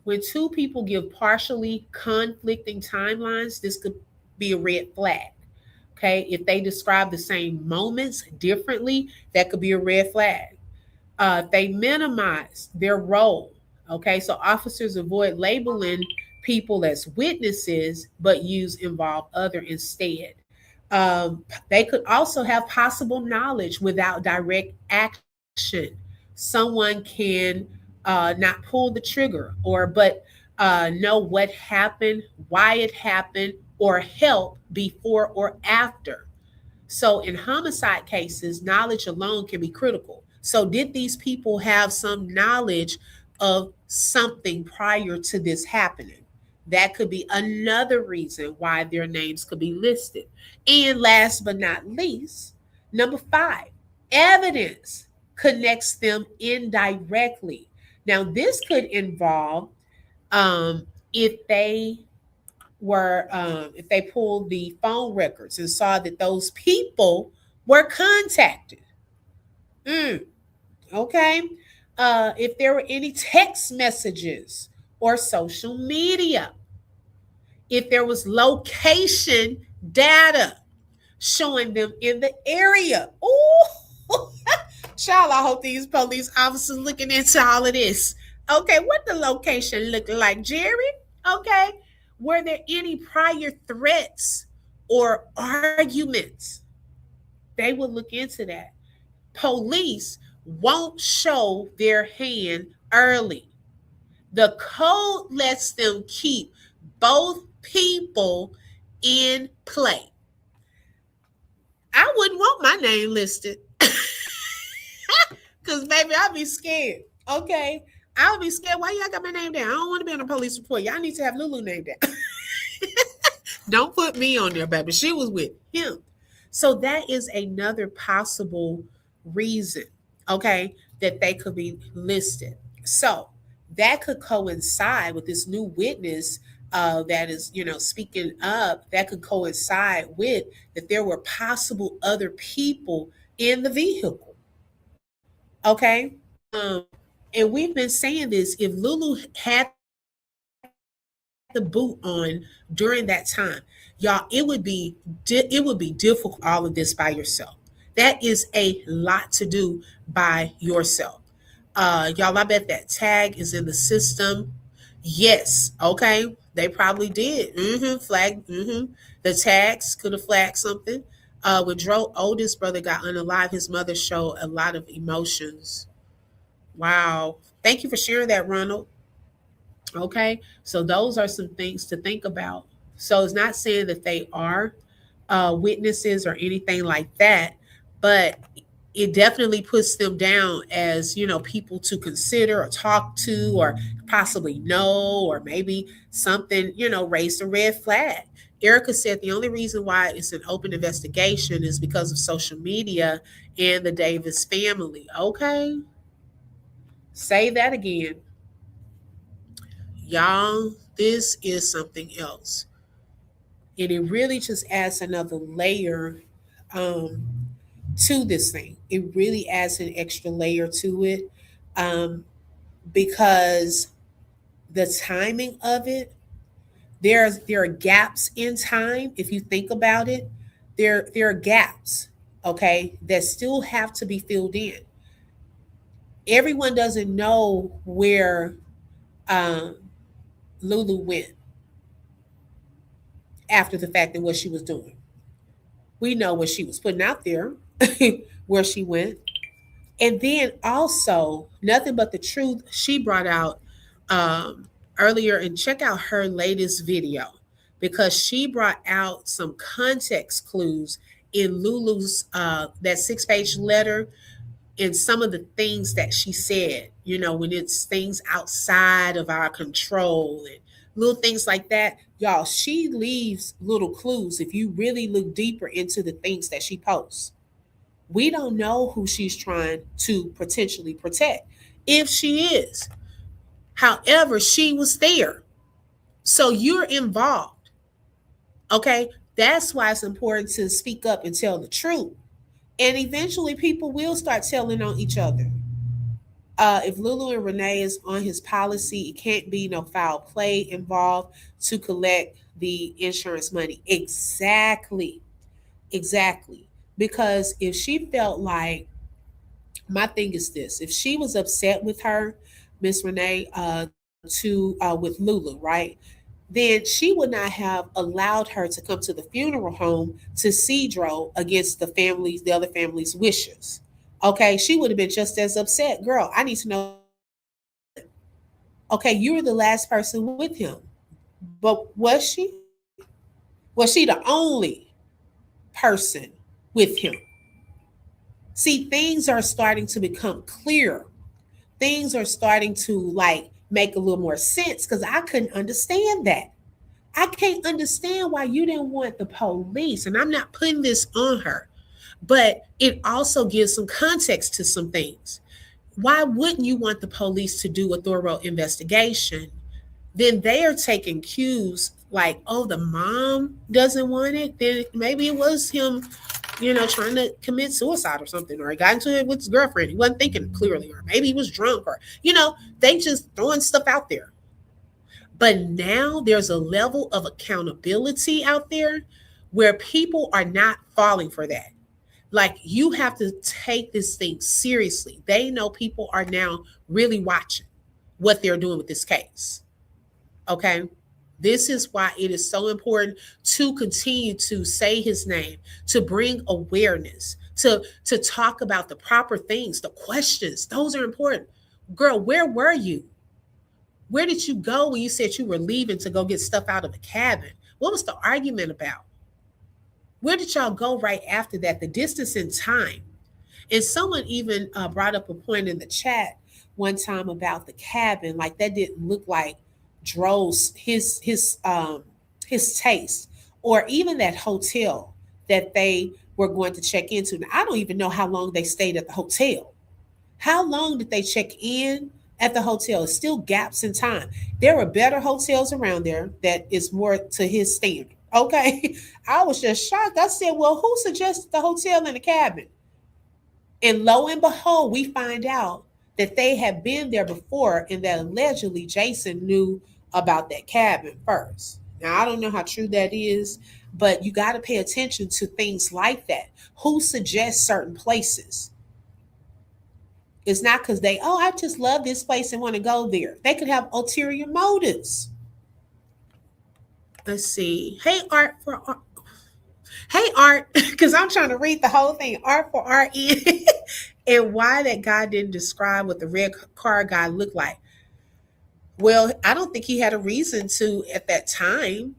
when two people give partially conflicting timelines, this could be a red flag. Okay, if they describe the same moments differently, that could be a red flag. They minimize their role. Okay, so officers avoid labeling people as witnesses, but use involved other instead. They could also have possible knowledge without direct action. Someone can not pull the trigger, or but know what happened, why it happened, or help before or after. So in homicide cases, knowledge alone can be critical. So did these people have some knowledge of something prior to this happening? That could be another reason why their names could be listed. And last but not least, number 5, evidence connects them indirectly. Now, this could involve if they if they pulled the phone records and saw that those people were contacted. Okay. If there were any text messages or social media, if there was location data showing them in the area. Oh, child, I hope these police officers looking into all of this. Okay, what the location looking like, Jerry? Okay, were there any prior threats or arguments? They will look into that. Police won't show their hand early. The code lets them keep both people in play. I wouldn't want my name listed because, baby, I'd be scared. Okay. I'll be scared. Why y'all got my name down? I don't want to be on a police report. Y'all need to have Lulu name down. Don't put me on there, baby. She was with him. So that is another possible reason, okay, that they could be listed. So that could coincide with this new witness that is, speaking up. That could coincide with that there were possible other people in the vehicle. Okay. And we've been saying this, if Lulu had the boot on during that time, y'all, it would be difficult all of this by yourself. That is a lot to do by yourself. Y'all, I bet that tag is in the system. Yes, okay. They probably did. Flag. The tags could have flagged something. When Dro's oldest brother got unalive, his mother showed a lot of emotions. Wow. Thank you for sharing that, Ronald. Okay. So those are some things to think about. So it's not saying that they are witnesses or anything like that, but it definitely puts them down as, people to consider or talk to or possibly know, or maybe something, raised a red flag. Erica said the only reason why it's an open investigation is because of social media and the Davis family. Okay. Say that again. Y'all, this is something else. And it really just adds another layer to this thing. It really adds an extra layer to it, because the timing of it, there are gaps in time. If you think about it, there are gaps, okay, that still have to be filled in. Everyone doesn't know where um, Lulu went after the fact and what she was doing. We know what she was putting out there, where she went. And then also, nothing but the truth she brought out earlier. And check out her latest video, because she brought out some context clues in Lulu's that 6-page letter, and some of the things that she said, when it's things outside of our control and little things like that. Y'all, she leaves little clues if you really look deeper into the things that she posts. We don't know who she's trying to potentially protect, if she is. However, she was there. So you're involved. Okay. That's why it's important to speak up and tell the truth. And eventually people will start telling on each other. If Lulu and Renee is on his policy, it can't be no foul play involved to collect the insurance money. Exactly. Exactly. Because if she felt like, my thing is this, if she was upset with her, Miss Renee, to with Lulu, right? Then she would not have allowed her to come to the funeral home to see Dro against the other family's wishes. Okay, she would have been just as upset. Girl, I need to know. Okay, you were the last person with him, but was she? Was she the only person with him? See, things are starting to become clear. Things are starting to like make a little more sense, because I couldn't understand that. I can't understand why you didn't want the police. And I'm not putting this on her, but it also gives some context to some things. Why wouldn't you want the police to do a thorough investigation? Then they are taking cues like, oh, the mom doesn't want it. Then maybe it was him, trying to commit suicide or something, or he got into it with his girlfriend. He wasn't thinking clearly, or maybe he was drunk, or, they just throwing stuff out there. But now there's a level of accountability out there where people are not falling for that. Like, you have to take this thing seriously. They know people are now really watching what they're doing with this case. Okay. This is why it is so important to continue to say his name, to bring awareness, to talk about the proper things, the questions. Those are important. Girl, where were you? Where did you go when you said you were leaving to go get stuff out of the cabin? What was the argument about? Where did y'all go right after that? The distance in time. And someone even brought up a point in the chat one time about the cabin. Like, that didn't look like Dro's his taste, or even that hotel that they were going to check into. Now, I don't even know how long they stayed at the hotel. How long did they check in at the hotel? It's still gaps in time. There are better hotels around there that is more to his standard. Okay. I was just shocked. I said, well, who suggested the hotel in the cabin? And lo and behold, we find out that they had been there before, and that allegedly Jason knew about that cabin first. Now, I don't know how true that is, but you got to pay attention to things like that. Who suggests certain places? It's not because I just love this place and want to go there. They could have ulterior motives. Let's see. Hey, Art, because I'm trying to read the whole thing. Art for RE. And why that guy didn't describe what the red car guy looked like. Well, I don't think he had a reason to at that time.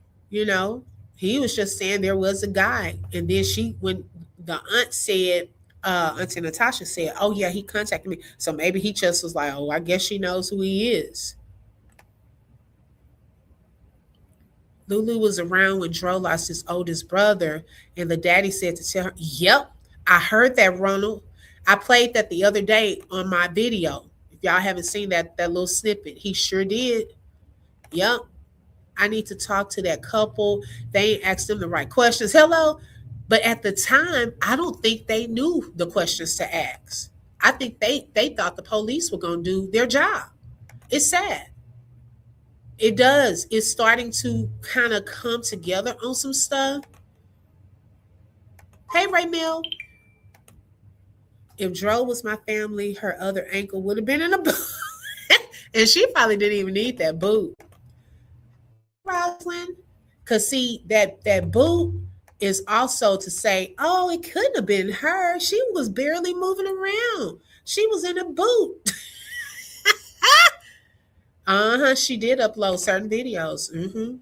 He was just saying there was a guy. And then when the aunt said, Auntie Natasha said, oh yeah, he contacted me. So maybe he just was like, oh, I guess she knows who he is. Lulu was around when Dro lost his oldest brother, and the daddy said to tell her, yep, I heard that, Ronald. I played that the other day on my video. If y'all haven't seen that little snippet, he sure did. Yep. I need to talk to that couple. They ain't asked them the right questions. Hello. But at the time, I don't think they knew the questions to ask. I think they thought the police were going to do their job. It's sad. It does. It's starting to kind of come together on some stuff. Hey, Ray Mill. If Dro was my family, her other ankle would have been in a boot. And she probably didn't even need that boot. Rosalind. Because see, that boot is also to say, oh, it couldn't have been her. She was barely moving around. She was in a boot. She did upload certain videos.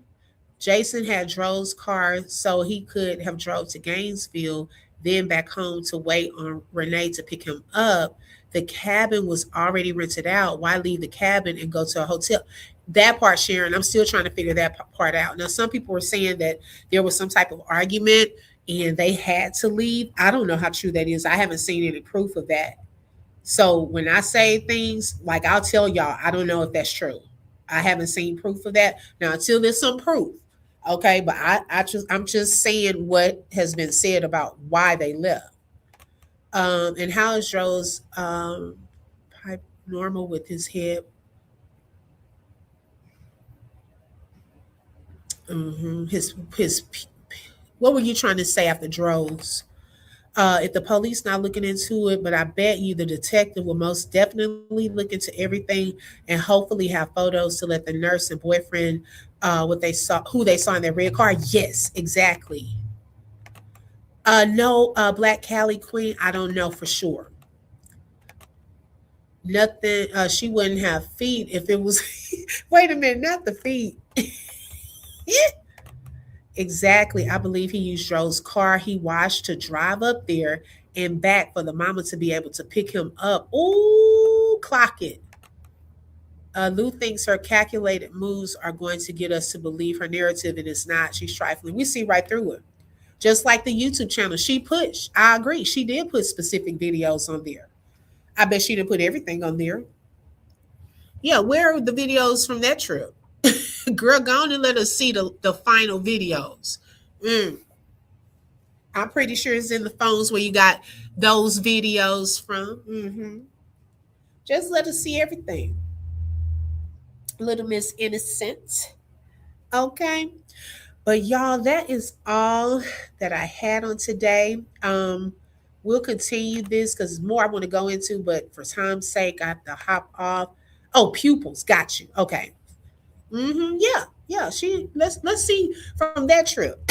Jason had Dro's car so he could have drove to Gainesville, then back home to wait on Renee to pick him up. The cabin was already rented out. Why leave the cabin and go to a hotel? That part, Sharon, I'm still trying to figure that part out. Now, some people were saying that there was some type of argument and they had to leave. I don't know how true that is. I haven't seen any proof of that. So when I say things, like I'll tell y'all, I don't know if that's true. I haven't seen proof of that. Now, until there's some proof, okay, but I'm just saying what has been said about why they left. And how is Dro's pipe normal with his hip? His what were you trying to say after Dro's? If the police not looking into it, but I bet you the detective will most definitely look into everything and hopefully have photos to let the nurse and boyfriend who they saw in their red car. Yes, exactly. No, Black Cali Queen, I don't know for sure. Nothing. She wouldn't have feet if it was. Wait a minute, not the feet. Exactly. I believe he used Joe's car he washed to drive up there and back for the mama to be able to pick him up. Ooh, clock it. Lou thinks her calculated moves are going to get us to believe her narrative, and it's not. She's trifling. We see right through it. Just like the YouTube channel she pushed. I agree. She did put specific videos on there. I bet she didn't put everything on there. Yeah, where are the videos from that trip? Girl, go on and let us see the final videos. I'm pretty sure it's in the phones where you got those videos from. Just let us see everything. Little Miss Innocent. Okay. But y'all, that is all that I had on today. We'll continue this because more I want to go into, but for time's sake, I have to hop off. Oh, pupils. Got you. Okay. Yeah. Let's see from that trip.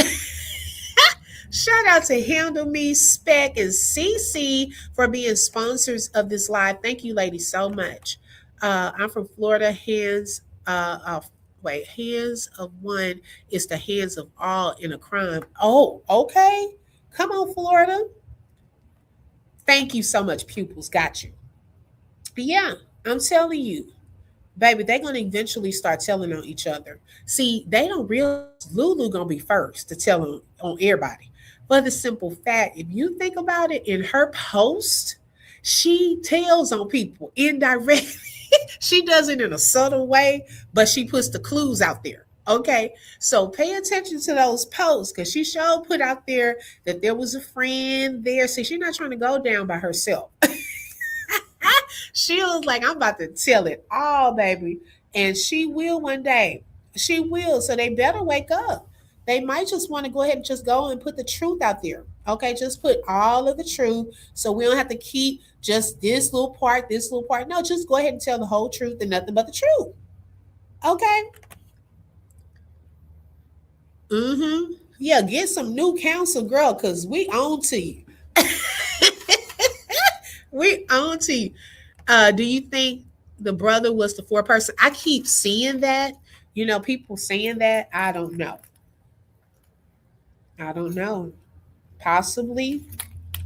Shout out to Handle Me, Spec, and CC for being sponsors of this live. Thank you, ladies, so much. I'm from Florida. Hands of one is the hands of all in a crime. Oh, okay. Come on, Florida. Thank you so much, pupils. Got you. Yeah, I'm telling you. Baby, they're going to eventually start telling on each other. See, they don't realize Lulu going to be first to tell on everybody. For the simple fact, if you think about it, in her post, she tells on people indirectly. She does it in a subtle way, but she puts the clues out there. Okay, so pay attention to those posts because she sure put out there that there was a friend there. See, she's not trying to go down by herself. She was like, I'm about to tell it all, baby. And she will one day. She will. So they better wake up. They might just want to go ahead and just go and put the truth out there. Okay, just put all of the truth so we don't have to keep just this little part, this little part. No, just go ahead and tell the whole truth and nothing but the truth. Okay? Yeah, get some new counsel, girl, because we on to you. We on to you. Do you think the brother was the foreperson? I keep seeing that. You know, people saying that. I don't know. I don't know. Possibly.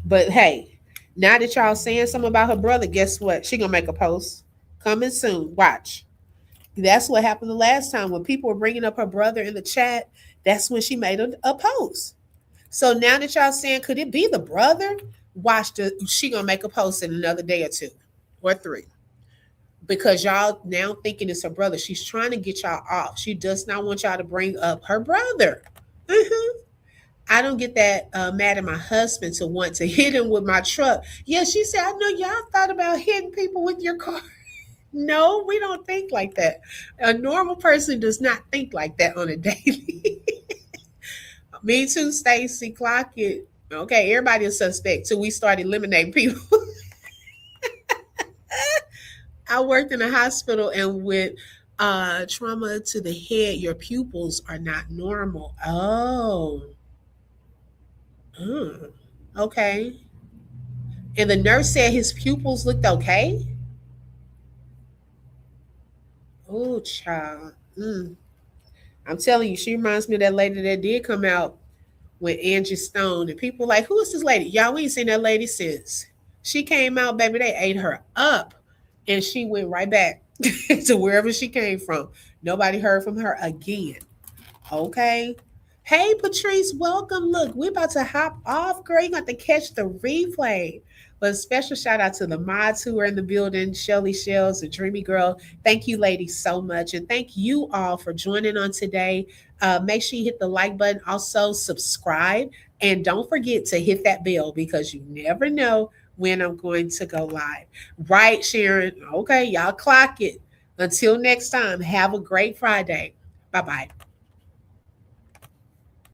But hey, now that y'all saying something about her brother, guess what? She gonna make a post coming soon. Watch. That's what happened the last time when people were bringing up her brother in the chat. That's when she made a post. So now that y'all saying, could it be the brother? Watch she gonna make a post in another day or two or three because y'all now thinking it's her brother. She's trying to get y'all off. She does not want y'all to bring up her brother. I don't get that mad at my husband to want to hit him with my truck. Yeah, she said, I know y'all thought about hitting people with your car. No, we don't think like that. A normal person does not think like that on a daily. Me too, Stacy. Clock it. Okay, everybody is suspect till we start eliminating people. I worked in a hospital and with trauma to the head, your pupils are not normal. Oh. Mm. Okay. And the nurse said his pupils looked okay. Oh, child. Mm. I'm telling you, she reminds me of that lady that did come out with Angie Stone. And people were like, who is this lady? Y'all, we ain't seen that lady since. She came out, baby, they ate her up. And she went right back to wherever she came from. Nobody heard from her again. Okay. Hey, Patrice, welcome. Look, we're about to hop off, girl. You got to catch the replay. But a special shout out to the mods who are in the building, Shelly Shells, the Dreamy Girl. Thank you, ladies, so much. And thank you all for joining on today. Make sure you hit the like button. Also, subscribe. And don't forget to hit that bell because you never know when I'm going to go live. Right, Sharon? Okay, y'all clock it. Until next time, have a great Friday. Bye-bye.